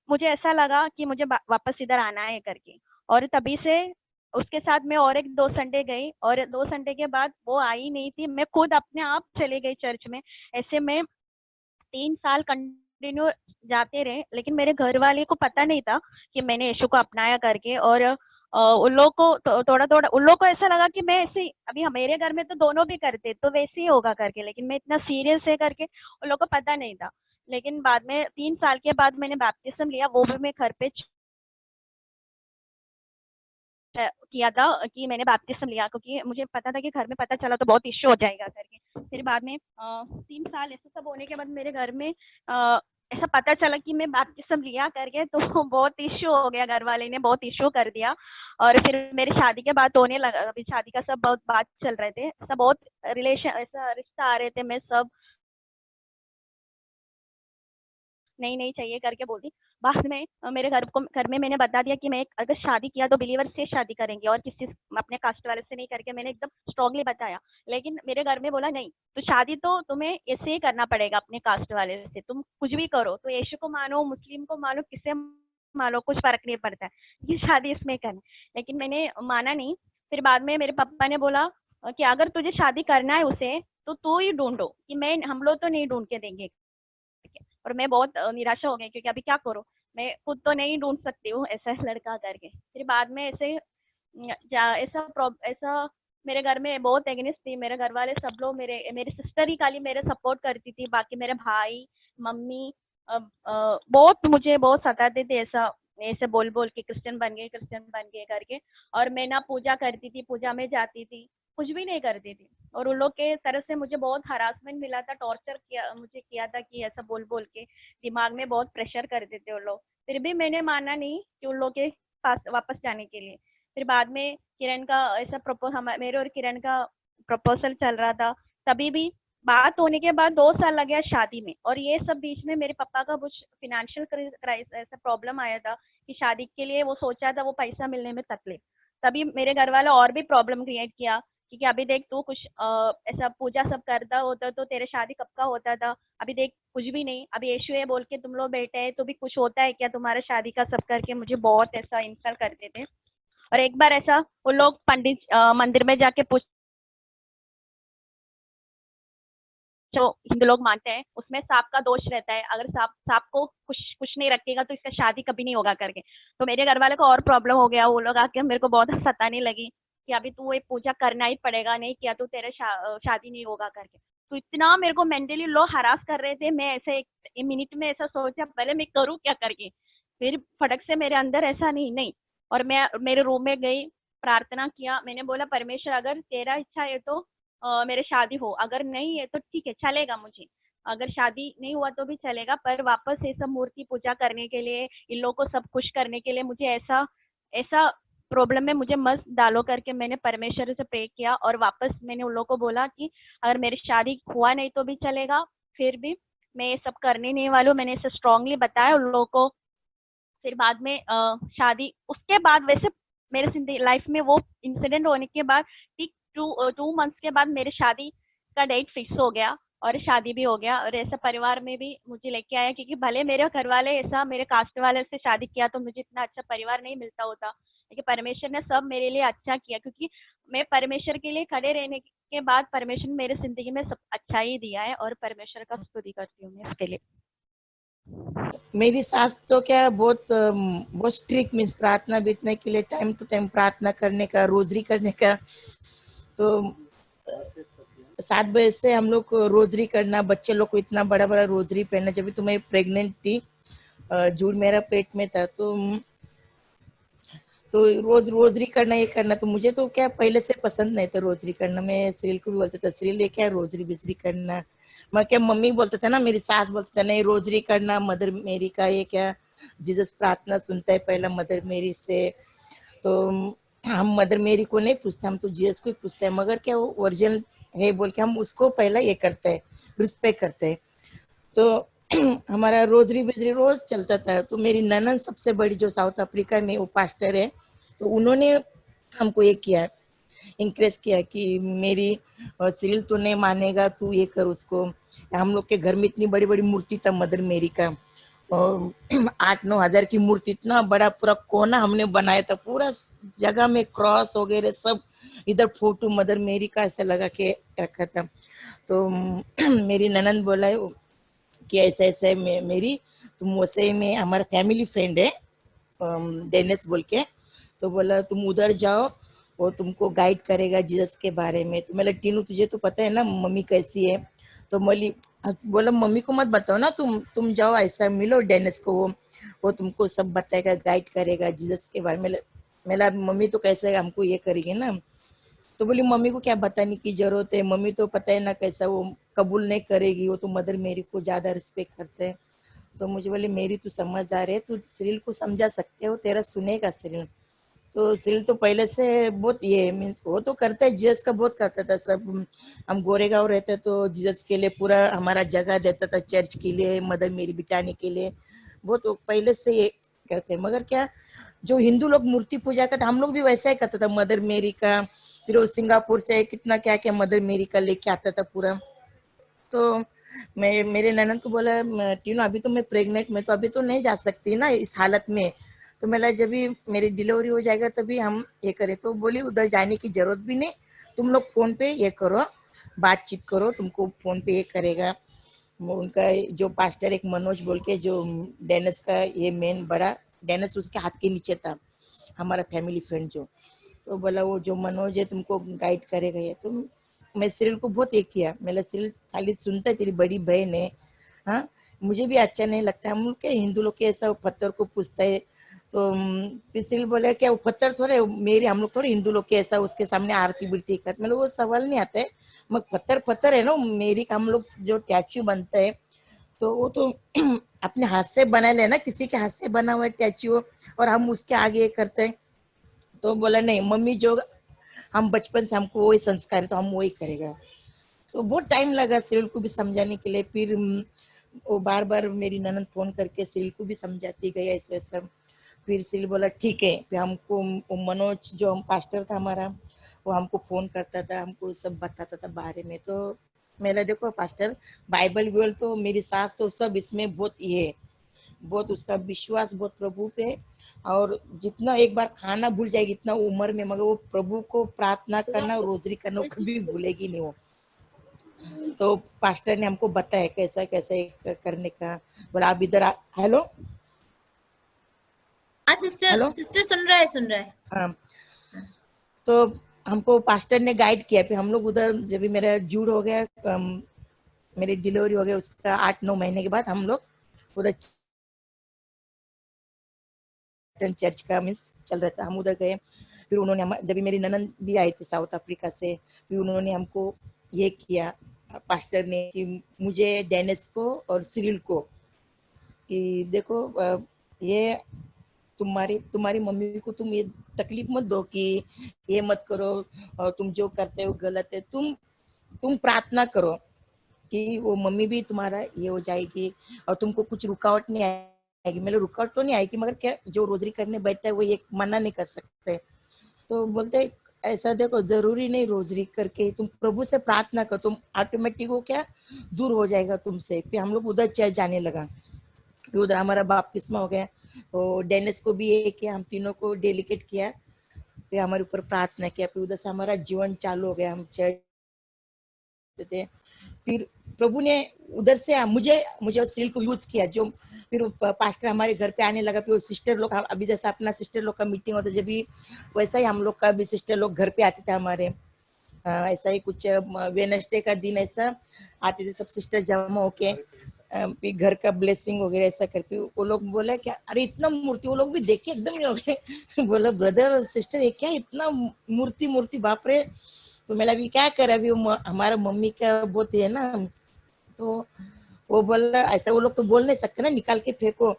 मुझे ऐसा लगा कि मुझे वापस इधर आना है करके। और तभी से उसके साथ मैं और 1-2 संडे गई, और 2 संडे के बाद वो आई नहीं थी, मैं खुद अपने आप चले गई चर्च में। ऐसे में 3 साल कंटिन्यू जाते रहे, लेकिन मेरे घर वाले को पता नहीं था कि मैंने यीशु को अपनाया करके। और उन लोग को थोड़ा उन लोग को ऐसा लगा कि मैं ऐसे, अभी मेरे घर में तो दोनों भी करते तो वैसे ही होगा करके, लेकिन मैं इतना सीरियस है करके उन लोग को पता नहीं था। लेकिन बाद में 3 साल के बाद मैंने बैप्टिज्म लिया, वो भी मैं घर पे किया था कि मैंने बैप्टिज्म लिया, क्योंकि मुझे पता था कि घर में पता चला तो बहुत इश्यू हो जाएगा करके। फिर बाद में 3 साल ऐसे सब होने के बाद मेरे घर में ऐसा पता चला कि मैं बैप्टिज्म लिया करके, तो बहुत इश्यू हो गया, घर वाले ने बहुत इश्यू कर दिया। और फिर मेरी शादी के बाद होने लगा, अभी शादी का सब बहुत बात चल रहे थे, सब बहुत ऐसा रिश्ता आ रहे थे, मैं सब नहीं चाहिए करके बोलती। बाद में मेरे घर में मैंने बता दिया कि मैं अगर शादी किया तो बिलीवर से शादी करेंगे, और किसी अपने कास्ट वाले से नहीं करके, मैंने एकदम स्ट्रांगली बताया। लेकिन मेरे घर में बोला नहीं, तो शादी तो तुम्हें ऐसे ही करना पड़ेगा अपने कास्ट वाले से, तुम कुछ भी करो, तो यीशु को मानो, मुस्लिम को मानो, किसे मानो, कुछ फर्क नहीं पड़ता है, ये शादी इसमें करना। लेकिन मैंने माना नहीं। फिर बाद में मेरे पापा ने बोला कि अगर तुझे शादी करना है उसे, तो तू ही ढूंढो, कि हम लोग तो नहीं ढूंढ के देंगे। और मैं बहुत निराशा हो गई क्योंकि अभी क्या करूँ, मैं खुद तो नहीं ढूंढ सकती हूँ ऐसा लड़का करके। फिर बाद में ऐसे ऐसा मेरे घर में बहुत एगेनिस्ट थी, मेरे घर वाले सब लोग, मेरी सिस्टर ही खाली मेरे सपोर्ट करती थी, बाकी मेरे भाई मम्मी बहुत मुझे बहुत सताते थे, ऐसा ऐसे बोल बोल के क्रिश्चियन बन गए करके। और मैं ना पूजा करती थी, पूजा में जाती थी, कुछ भी नहीं करती थी। और उन लोग के तरफ से मुझे बहुत हरासमेंट मिला था, टॉर्चर किया था कि ऐसा बोल बोल के दिमाग में बहुत प्रेशर करते थे वो लोग। फिर भी मैंने माना नहीं कि उन लोग के पास वापस जाने के लिए। फिर बाद में किरण का ऐसा मेरे और किरण का प्रपोजल चल रहा था, तभी भी बात होने के बाद 2 साल लग गया शादी में। और ये सब बीच में मेरे पापा का कुछ फिनेंशियल क्राइसिस ऐसा प्रॉब्लम आया था कि शादी के लिए वो सोचा था वो पैसा मिलने में तकलीफ, तभी मेरे घर वाले और भी प्रॉब्लम क्रिएट किया कि अभी देख तू कुछ ऐसा पूजा सब करता होता तो तेरे शादी कब का होता था, अभी देख कुछ भी नहीं, अभी यीशु है बोल के तुम लोग बैठे हैं तो भी कुछ होता है क्या तुम्हारा शादी का सब करके मुझे बहुत ऐसा इंसल्ट करते थे। और एक बार ऐसा वो लोग पंडित मंदिर में जाके पूछ, जो हिंदू लोग मानते हैं उसमें सांप का दोष रहता है, अगर सांप को कुछ नहीं रखेगा तो इसका शादी कभी नहीं होगा करके। तो मेरे घर वाले को और प्रॉब्लम हो गया, वो लोग आके मेरे को बहुत सताने लगी कि अभी तू ये पूजा करना ही पड़ेगा, नहीं किया तो तेरे शादी नहीं होगा करके। तो इतना मेरे को मेंटली लोग हरास कर रहे थे, मैं ऐसे एक मिनट में ऐसा सोचा पहले मैं करूँ क्या करके, फिर फटक से मेरे अंदर ऐसा नहीं। और मैं मेरे रूम में गई, प्रार्थना किया, मैंने बोला परमेश्वर अगर तेरा इच्छा है तो मेरे शादी हो, अगर नहीं है तो ठीक है चलेगा, मुझे अगर शादी नहीं हुआ तो भी चलेगा, पर वापस ये सब मूर्ति पूजा करने के लिए, इन लोगों को सब खुश करने के लिए मुझे ऐसा प्रॉब्लम में मुझे मत डालो करके मैंने परमेश्वर से प्रे किया। और वापस मैंने उन लोगों को बोला कि अगर मेरी शादी हुआ नहीं तो भी चलेगा, फिर भी मैं ये सब करने नहीं वाली हूँ, मैंने इसे स्ट्रांगली बताया उन लोगों को। फिर बाद में शादी उसके बाद वैसे मेरे जिंदगी लाइफ में वो इंसिडेंट होने के बाद ठीक 2 मंथ्स के बाद मेरी शादी का डेट फिक्स हो गया और शादी भी हो गया। और ऐसा परिवार में भी मुझे लेके आया, क्योंकि भले मेरे घर वाले ऐसा मेरे कास्ट वाले से शादी किया तो मुझे इतना अच्छा परिवार नहीं मिलता होता, लेकिन परमेश्वर ने सब मेरे लिए अच्छा किया, क्योंकि मैं परमेश्वर के लिए खड़े रहने के बाद परमेश्वर ने मेरे जिंदगी में सब अच्छा ही दिया है और परमेश्वर का स्तुति करती हूँ मैं इसके लिए। मेरी सास तो क्या बहुत स्ट्रिक्ट, मीन्स प्रार्थना बीतने के लिए टाइम टू टाइम प्रार्थना करने का, रोजरी करने का। तो 7 बजे से हम लोग को रोजरी करना, बच्चे लोग को इतना बड़ा बड़ा रोजरी पहनना। जब भी तो मैं प्रेग्नेंट थी, जून मेरा पेट में था, तो रोज रोजरी करना, ये करना। तो मुझे तो क्या पहले से पसंद नहीं था रोजरी करना। मैं श्रील को भी बोलता था, श्रील ये क्या रोजरी बिजरी करना। मैं क्या, मम्मी बोलते थे ना, मेरी सास बोलते थे नहीं रोजरी करना, मदर मेरी का ये क्या, जीसस प्रार्थना सुनता है पहला मदर मेरी से। तो हम मदर मेरी को नहीं पूछते, हम तो जीसस को ही पूछते हैं। मगर क्या वो ओरिजिनल है बोल के हम उसको पहला ये करते हैं, रिस्पेक्ट करते हैं। तो हमारा रोजरी बिजरी रोज चलता था। तो मेरी ननन सबसे बड़ी जो साउथ अफ्रीका में वो पास्टर है, तो उन्होंने हमको ये किया, इंकरेज किया कि मेरी सिरिल तो नहीं मानेगा, तू ये कर उसको। हम लोग के घर में इतनी बड़ी बड़ी मूर्ति था मदर मेरी का, 8-9 हजार की मूर्ति, इतना बड़ा पूरा कोना हमने बनाया था, पूरा जगह में क्रॉस वगैरह सब, इधर फोटो मदर मेरी का ऐसा लगा के रखा था। तो मेरी ननंद बोला कि ऐसा ऐसा है मेरी, तुम वैसे में हमारा फैमिली फ्रेंड है डेनिस बोल के, तो बोला तुम उधर जाओ, वो तुमको गाइड करेगा जीसस के बारे में। तो मैं टीनू तुझे तो पता है ना मम्मी कैसी है। तो बोला मम्मी को मत बताओ ना, तुम जाओ ऐसा मिलो डेनिस को, वो तुमको सब बताएगा, गाइड करेगा जीसस के बारे में। मेरा मम्मी तो कैसे हमको ये करेगी ना। तो बोली मम्मी को क्या बताने की जरूरत है, मम्मी तो पता है ना कैसा वो कबूल नहीं करेगी, वो तो मदर मेरी को ज्यादा रिस्पेक्ट करते हैं। तो मुझे बोले मेरी तू समझदार है, तू सिरिल को समझा सकते हो, तेरा सुनेगा सिरिल। तो सिरिल तो पहले से बहुत ये मीन्स वो तो करता है, जीसस का बहुत करता था सब। हम गोरेगांव रहते तो जीसस के लिए पूरा हमारा जगह देता था, चर्च के लिए, मदर मेरी बिटाने के लिए, बहुत पहले से ये करते। मगर क्या जो हिंदू लोग मूर्ति पूजा करते, हम लोग भी वैसा ही करता था मदर मेरी का। फिर वो सिंगापुर से कितना क्या क्या मदर मेरी का लेके आता था पूरा। तो मैं मेरे ननद को बोला टीनू अभी तो मैं प्रेग्नेंट में, तो अभी तो नहीं जा सकती ना इस हालत में। तो मैं जब भी मेरी डिलीवरी हो जाएगा तभी हम ये करें। तो बोली उधर जाने की जरूरत भी नहीं, तुम लोग फोन पे ये करो, बातचीत करो, तुमको फोन पे ये करेगा। उनका जो पास्टर एक मनोज बोल के जो डेनिस का ये मेन बड़ा डेनिस उसके हाथ के नीचे था, हमारा फैमिली फ्रेंड जो, तो बोला वो जो मनोज है तुमको गाइड करेगा ये। तो मैं सीरियल को बहुत एक किया, मेरा सीरियल खाली सुनता है तेरी बड़ी बहन है, हाँ मुझे भी अच्छा नहीं लगता। हम लोग क्या हिंदू लोग के ऐसा पत्थर को पूछता है, तो फिर सीरियल बोले क्या वो पत्थर थोड़े मेरे, हम लोग थोड़े हिंदू लोग के ऐसा उसके सामने आरती बिरती कर, मतलब वो सवाल नहीं आता है। मगर पत्थर पत्थर है ना मेरी, हम लोग जो स्टैचू बनता है तो वो तो अपने हाथ से बना लेना, किसी के हाथ से बना हुआ स्टैचू और हम उसके आगे ये करते हैं। तो बोला नहीं मम्मी जो हम बचपन से हमको वही संस्कार है तो हम वही करेगा। तो बहुत टाइम लगा सीरियल को भी समझाने के लिए। फिर वो बार बार मेरी ननद फोन करके सीरियल को भी समझाती गई ऐसे ऐसा। फिर सीरियल बोला ठीक है। फिर हमको वो मनोज जो हम पास्टर था हमारा, वो हमको फोन करता था, हमको सब बताता था बारे में। तो मेरा देखो पास्टर बाइबल बोल तो मेरी सास तो सब इसमें बहुत ये है, बहुत उसका विश्वास बहुत प्रभु पे, और जितना एक बार खाना भूल जाएगी इतना उम्र में, मगर वो प्रभु को प्रार्थना करना रोजरी करना वो कभी भूलेगी नहीं वो। तो पास्टर ने हमको बताया कैसा कैसा करने का। बोला आप इधर हेलो हाँ सिस्टर, हेलो सिस्टर सुन रहा है, सुन रहा है। हाँ, तो हमको पास्टर ने गाइड किया। फिर हम लोग उधर जब भी मेरा जूड हो गया, मेरी डिलीवरी हो गया, उसका 8-9 महीने के बाद हम लोग उधर चर्च का मिस चल रहा था, हम उधर गए। फिर उन्होंने जब भी मेरी ननद भी आई थी साउथ अफ्रीका से, फिर उन्होंने हमको ये किया पास्टर ने कि मुझे डेनिस को और सिरिल को कि देखो ये तुम्हारी मम्मी को तुम ये तकलीफ मत दो कि ये मत करो और तुम जो करते हो गलत है, तुम प्रार्थना करो कि वो मम्मी भी तुम्हारा ये हो जाएगी और तुमको कुछ रुकावट नहीं आएगी। मतलब रुकावट तो नहीं आएगी, मगर क्या जो रोजरी करने बैठता है वो ये मना नहीं कर सकते। तो बोलते ऐसा देखो जरूरी नहीं रोजरी करके तुम प्रभु से प्रार्थना करो, तुम ऑटोमेटिक वो क्या दूर हो जाएगा तुमसे। फिर हम लोग उधर चर्च जाने लगा, फिर उधर हमारा बपतिस्मा हो गया। तो डेनिस को भी ये किया, हम तीनों को डेलीकेट किया, फिर हमारे ऊपर प्रार्थना किया। फिर उधर से हमारा जीवन चालू हो गया, हम चर्च थे। फिर प्रभु ने उधर से मुझे सील को यूज किया। जो फिर पास्टर हमारे घर पे आने लगा, फिर सिस्टर लोग अभी जैसा अपना सिस्टर लोग का मीटिंग होता जब भी, वैसा ही हम लोग का भी सिस्टर लोग घर पे आते थे हमारे। ऐसा ही कुछ वेडनेसडे का दिन ऐसा आते थे सब सिस्टर जमा होके, फिर घर का ब्लेसिंग वगैरह ऐसा करके। वो लोग बोला क्या अरे इतना मूर्ति, वो लोग भी देख के एकदम ही हो गए बोला ब्रदर और सिस्टर ये क्या इतना मूर्ति बाप रे। तो मेरा भी क्या करे, अभी हमारा मम्मी का बहुत है ना, तो वो बोला ऐसा वो लोग तो बोल नहीं सकते ना निकाल के फेंको।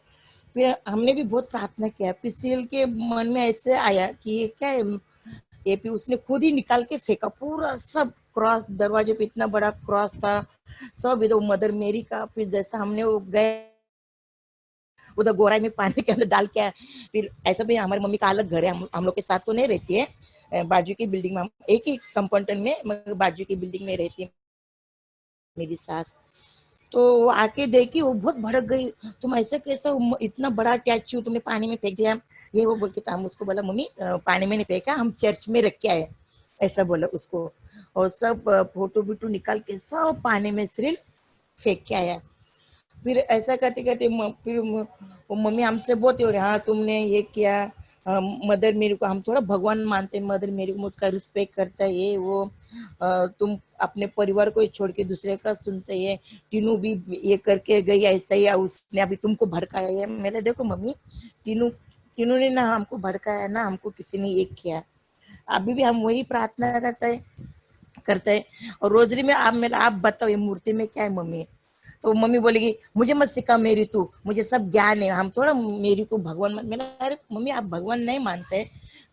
फिर हमने भी बहुत प्रार्थना किया। फिर सील के मन में ऐसे आया कि ये क्या है, ये फिर उसने खुद ही निकाल के फेंका पूरा सब क्रॉस, दरवाजे पे इतना बड़ा क्रॉस था सब इधर मदर मेरी का। फिर जैसा हमने वो गए उधर गोराई में पानी के अंदर डाल के, फिर ऐसा भी हमारी मम्मी का अलग घर है, हम लोग के साथ तो नहीं रहती है, बाजू की बिल्डिंग में, हम एक ही कंपाउंड में मगर बाजू की बिल्डिंग में रहती है मेरी सास। तो वो आके देखी, वो बहुत भड़क गई, तुम ऐसे कैसे इतना बड़ा स्टैचू तुमने पानी में फेंक दिया, ये वो बोल के। हम उसको बोला मम्मी पानी में नहीं फेंका, हम चर्च में रख के आए, ऐसा बोला उसको। और सब फोटो बिटो निकाल के सब पानी में सिर्फ फेंक के आया। फिर ऐसा करते करते फिर वो मम्मी हमसे बहुत हो रहे, हाँ तुमने ये किया, मदर मेरी को हम थोड़ा भगवान मानते हैं, मदर मेरी को उसका रिस्पेक्ट करता है ये वो, तुम अपने परिवार को छोड़ के दूसरे का सुनते है, टीनू भी ये करके गई ऐसा ही, उसने अभी तुमको भड़काया है। मेरे देखो मम्मी टीनू ने ना हमको भड़काया ना हमको किसी ने ये किया, अभी भी हम वही प्रार्थना करते हैं। और रोजरी में आप बताओ ये मूर्ति में क्या है मम्मी, तो मम्मी बोलेगी मुझे मत सिखा मेरी, तू मुझे सब ज्ञान है, हम थोड़ा मेरी को भगवान मैंने, अरे मम्मी आप भगवान नहीं मानते,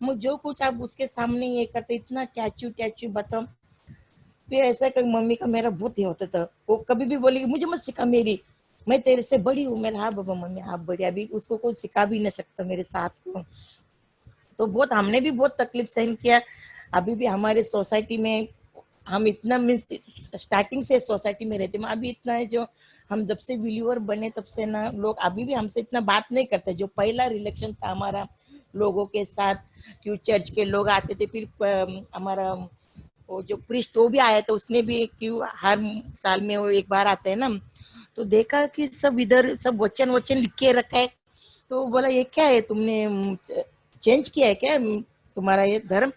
मुझे जो कुछ आप उसके सामने ये करते इतना टैचू बताओ। फिर ऐसा कर मम्मी का मेरा बहुत ही होता था, वो कभी भी बोलेगी मुझे मत सिखा मेरी, मैं तेरे से बड़ी हूँ। मेरा हाँ बाबा मम्मी आप बड़ी, अभी उसको कोई सिखा भी नहीं सकता मेरे सास को। तो बहुत हमने भी बहुत तकलीफ सहन किया। अभी भी हमारे सोसाइटी में हम इतना मीन्स स्टार्टिंग से सोसाइटी में रहते हैं, अभी इतना है जो हम जब से बिलीवर बने तब से ना लोग अभी भी हमसे इतना बात नहीं करते। जो पहला रिलेशन था हमारा लोगों के साथ, क्यों चर्च के लोग आते थे, फिर हमारा वो जो प्रिस्ट वो भी आया था, उसने भी क्यों हर साल में वो एक बार आते हैं ना, तो देखा कि सब इधर सब वचन वचन लिख के रखा है। तो बोला ये क्या है, तुमने चेंज किया है क्या तुम्हारा ये धर्म?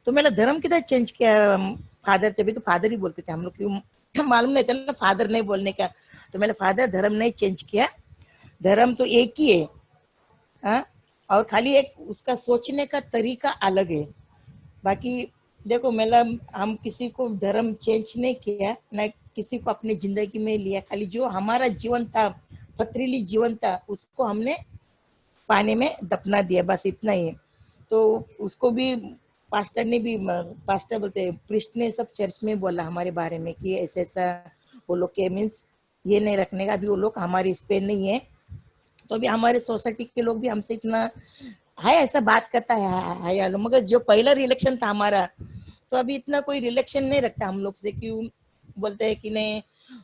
तो मैंने धर्म किधर चेंज किया फादर से भी, तो फादर ही बोलते थे हम लोग, क्यों मालूम नहीं था ना फादर नहीं बोलने का। तो मैंने फादर धर्म नहीं चेंज किया, धर्म तो एक ही है, हाँ? और खाली एक उसका सोचने का तरीका अलग है। बाकी देखो मतलब हम किसी को धर्म चेंज नहीं किया, ना किसी को अपनी जिंदगी में लिया, खाली जो हमारा जीवन था, पथरीली जीवन था, उसको हमने पानी में दफना दिया, बस इतना ही है। तो उसको भी पास्टर ने भी, पास्टर बोलते प्रिस्ट ने सब चर्च में बोला हमारे बारे में कि ऐसा ऐसा वो लोग के मीन्स ये नहीं रखने का, अभी वो लोग हमारे इस पे नहीं है। तो अभी हमारे सोसाइटी के लोग भी हमसे इतना है ऐसा बात करता है यार, मगर जो पहला रिलेक्शन था हमारा, तो अभी इतना कोई रिलेक्शन नहीं रखता हम लोग से। क्यों बोलते हैं कि नहीं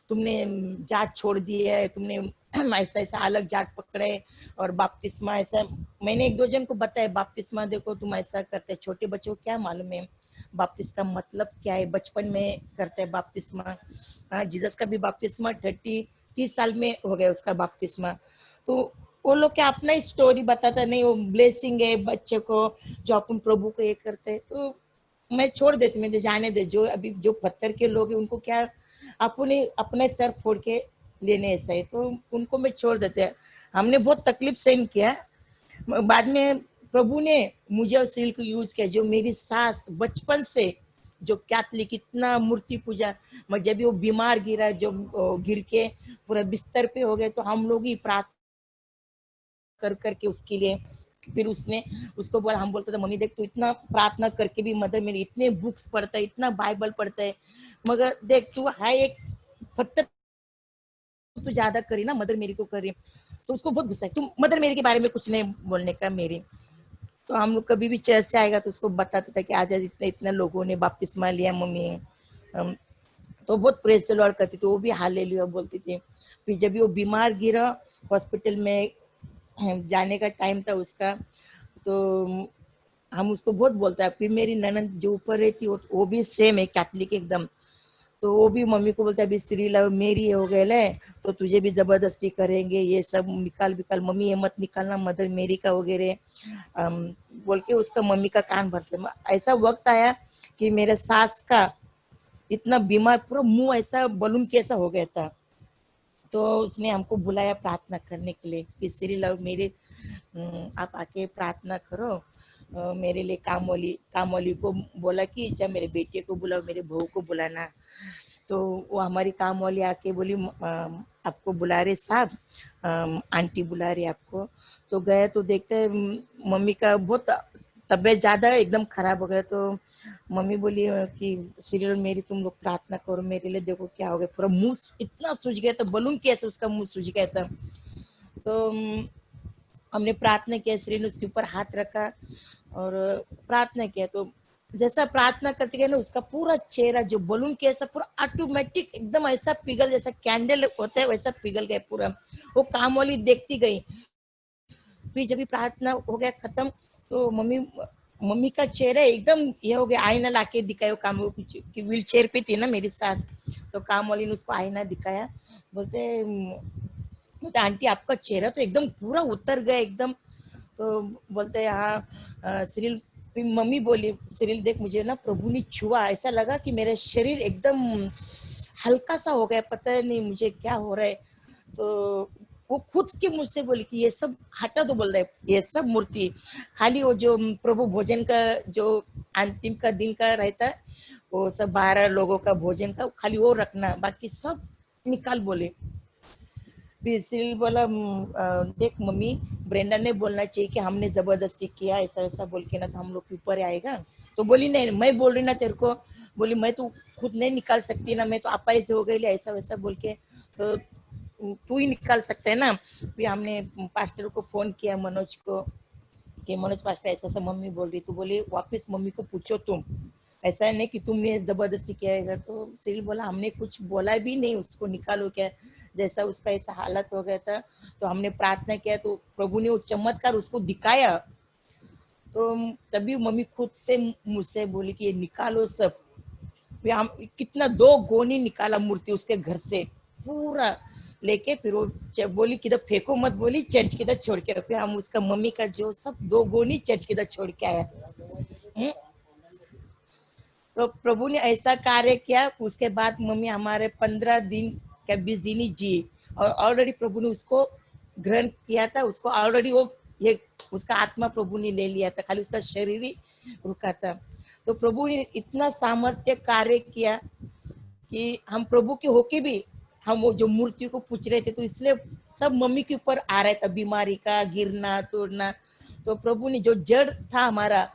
तुमने जात छोड़ दी है, तुमने ऐसा ऐसा अलग जात पकड़े, और बपतिस्मा ऐसा। मैंने एक दो जन को बताया बपतिस्मा देखो तुम ऐसा करते, छोटे बच्चों को क्या मालूम है बपतिस्मा का मतलब क्या है, बचपन में करते हैं बपतिस्मा। हाँ, जीसस का भी बपतिस्मा 30 साल में हो गया उसका बपतिस्मा। तो वो लोग क्या अपना ही स्टोरी बताता, नहीं वो ब्लेसिंग है बच्चे को जो अपन प्रभु को ये करते हैं। तो मैं छोड़ देती, मैं जाने दे, जो अभी जो पत्थर के लोग हैं उनको क्या अपने अपने सर फोड़ के लेने ऐसा है, तो उनको मैं छोड़ देते हैं। हमने बहुत तकलीफ सहन किया, बाद में प्रभु ने मुझे और सिल को यूज किया। जो मेरी सास बचपन से जो कैथलिक इतना मूर्ति पूजा, मैं जब वो बीमार गिरा, जो गिर के पूरा बिस्तर पे हो गए, तो हम लोग ही प्रार्थना कर करके उसके लिए, फिर उसने उसको बोला, हम बोलते थे मम्मी देख तू इतना प्रार्थना करके भी मदर मेरी इतने बुक्स पढ़ता है, इतना बाइबल पढ़ता है, मगर देख तू है एक पत्थर तू ज्यादा करी ना मदर मेरी को करी। तो उसको बहुत गुस्सा है, तुम मदर मेरी के बारे में कुछ नहीं बोलने का मेरी। तो हम लोग कभी भी चर्च से आएगा तो उसको बताता था कि आज इतने इतने लोगों ने बपतिस्मा लिया मम्मी। तो बहुत प्रेज द लॉर्ड करती थी, वो भी हालेलुया बोलती थी। फिर जब वो बीमार गिरा, हॉस्पिटल में जाने का टाइम था उसका, तो हम उसको बहुत बोलता है। फिर मेरी ननद जो ऊपर रहती वो भी सेम है कैथलिक एकदम, तो वो भी मम्मी को बोलता है अभी श्रील मेरी हो गए तो तुझे भी जबरदस्ती करेंगे, ये सब निकाल बिकाल, मम्मी ये मत निकालना मदर मेरी का वगैरह बोल के उसका मम्मी का कान भरते। ऐसा वक्त आया कि मेरे सास का इतना बीमार, पूरा मुंह ऐसा बलून कैसा हो गया था। तो उसने हमको बुलाया प्रार्थना करने के लिए कि श्रील मेरे आप आके प्रार्थना करो। मेरे लिए कामवाली को बोला कि जब मेरे बेटे को बुलाओ, मेरे बहू को बुलाना। तो वो हमारी काम वाली आके बोली आपको बुला रहे साहब, आंटी बुला रही आपको। तो गए तो देखते मम्मी का बहुत तबीयत ज्यादा एकदम खराब हो गया। तो मम्मी बोली कि सीरियल मेरी तुम लोग प्रार्थना करो मेरे लिए, देखो क्या हो गया, पूरा मुंह इतना सूज गया था, बलून कैसे उसका मुंह सूज गया था। तो हमने प्रार्थना किया, श्री ने उसके ऊपर हाथ रखा और प्रार्थना किया। तो जैसा प्रार्थना करते गए ना, उसका पूरा चेहरा जो बलून के ऐसा पूरा ऑटोमेटिक एकदम ऐसा पिघल, जैसा कैंडल होता है वैसा पिघल गया पूरा। वो काम वाली देखती गई। फिर जब प्रार्थना हो गया खत्म, तो मम्मी का चेहरा एकदम ये हो गया, आईना लाके दिखाया काम की व्हील चेयर पे थी ना मेरी सास। तो काम वाली ने उसको आईना दिखाया, बोलते आंटी आपका चेहरा तो एकदम पूरा उतर गया एकदम। तो बोलते हाँ सिरिल। फिर मम्मी बोली सिरिल देख मुझे ना प्रभु ने छुआ, ऐसा लगा कि मेरा शरीर एकदम हल्का सा हो गया, पता नहीं मुझे क्या हो रहा है। तो वो खुद के मुझसे बोली कि ये सब हटा दो, बोल रहे ये सब मूर्ति, खाली वो जो प्रभु भोजन का जो अंतिम का दिन का रहता है, वो सब 12 लोगों का भोजन का खाली वो रखना, बाकी सब निकाल बोले। फिर सिरिल बोला देख मम्मी ब्रेंडा ने बोलना चाहिए कि हमने जबरदस्ती किया ऐसा ऐसा बोल के ना, तो हम लोग के ऊपर आएगा। तो बोली नहीं मैं बोल रही ना तेरे को, बोली मैं तो खुद नहीं निकाल सकती ना, मैं तो आपा ऐसे हो गई ऐसा वैसा बोल के, तो तू ही निकाल सकते है ना। फिर हमने पास्टर को फोन किया मनोज को कि मनोज पास्टर ऐसा ऐसा मम्मी बोल रही, तो बोली वापस मम्मी को पूछो तुम, ऐसा नहीं कि तुमने जबरदस्ती किया। तो सिरिल बोला हमने कुछ बोला भी नहीं, उसको निकालो क्या, जैसा उसका ऐसा हालत हो गया था। तो हमने प्रार्थना किया तो प्रभु ने वो चमत्कार उसको दिखाया। तो तभी मम्मी खुद से मुझसे बोली कि ये निकालो सब। हम कितना 2 गोनी निकाला मूर्ति उसके घर से पूरा, लेके फिर वो बोली किधर फेंको मत, बोली चर्च किधर छोड़ के, फिर हम उसका मम्मी का जो सब 2 गोनी चर्च किधर छोड़ के आया। तो प्रभु ने ऐसा कार्य किया। उसके बाद मम्मी हमारे 15 दिन क्या 20 दिन ही जी, और ऑलरेडी प्रभु ने उसको ग्रहण किया था। उसको ऑलरेडी वो ये उसका आत्मा प्रभु ने ले लिया था, खाली उसका शरीर ही रुका था। तो प्रभु ने इतना सामर्थ्य कार्य किया कि हम प्रभु के होके भी हम वो जो मूर्ति को पूछ रहे थे, तो इसलिए सब मम्मी के ऊपर आ रहा था, बीमारी का, गिरना तोड़ना। तो प्रभु ने जो जड़ था हमारा,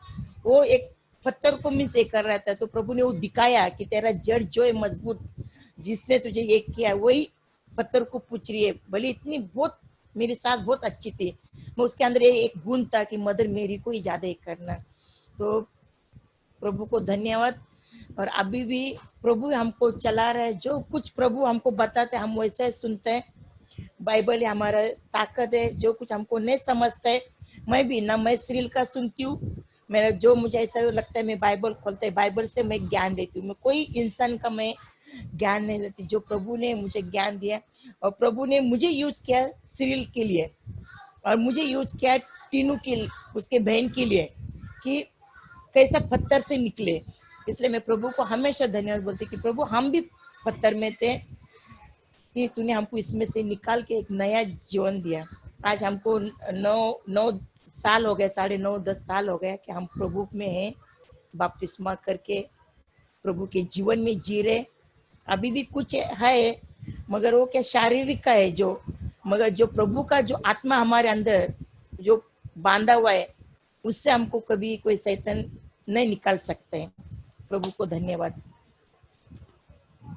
वो एक पत्थर को मिस कर रहा था, तो प्रभु ने वो दिखाया कि तेरा जड़ जो है मजबूत, जिसने तुझे ये किया वही पत्थर को पूछ रही है। भले इतनी बहुत मेरी सास बहुत अच्छी थी, मैं उसके अंदर एक गुण था कि मदर मेरी को ही ज्यादा करना। तो प्रभु को धन्यवाद। और अभी भी प्रभु हमको चला रहा है, जो कुछ प्रभु हमको बताते हैं हम वैसे सुनते हैं। बाइबल हमारा ताकत है, जो कुछ हमको नहीं समझता है मैं भी ना, मैं सीरियल का सुनती हूँ, मेरा जो मुझे ऐसा लगता है मैं बाइबल खोलते हैं, बाइबल से मैं ज्ञान देती हूँ। मैं कोई इंसान का मैं ज्ञान नहीं देती, जो प्रभु ने मुझे ज्ञान दिया। और प्रभु ने मुझे यूज किया सीरियल के लिए, और मुझे यूज किया टीनू के, उसके बहन के लिए, कि कैसा पत्थर से निकले। इसलिए मैं प्रभु को हमेशा धन्यवाद बोलती कि प्रभु हम भी पत्थर में थे, कि तूने हमको इसमें से निकाल के एक नया जीवन दिया। आज हमको 9 साल हो गए, 9.5-10 साल हो गए कि हम प्रभु में हैं, बपतिस्मा करके प्रभु के जीवन में जी रहे। अभी भी कुछ है, मगर वो क्या शारीरिक का है, जो मगर जो प्रभु का जो आत्मा हमारे अंदर जो बांधा हुआ है, उससे हमको कभी कोई शैतान नहीं निकाल सकते हैं। प्रभु को धन्यवाद।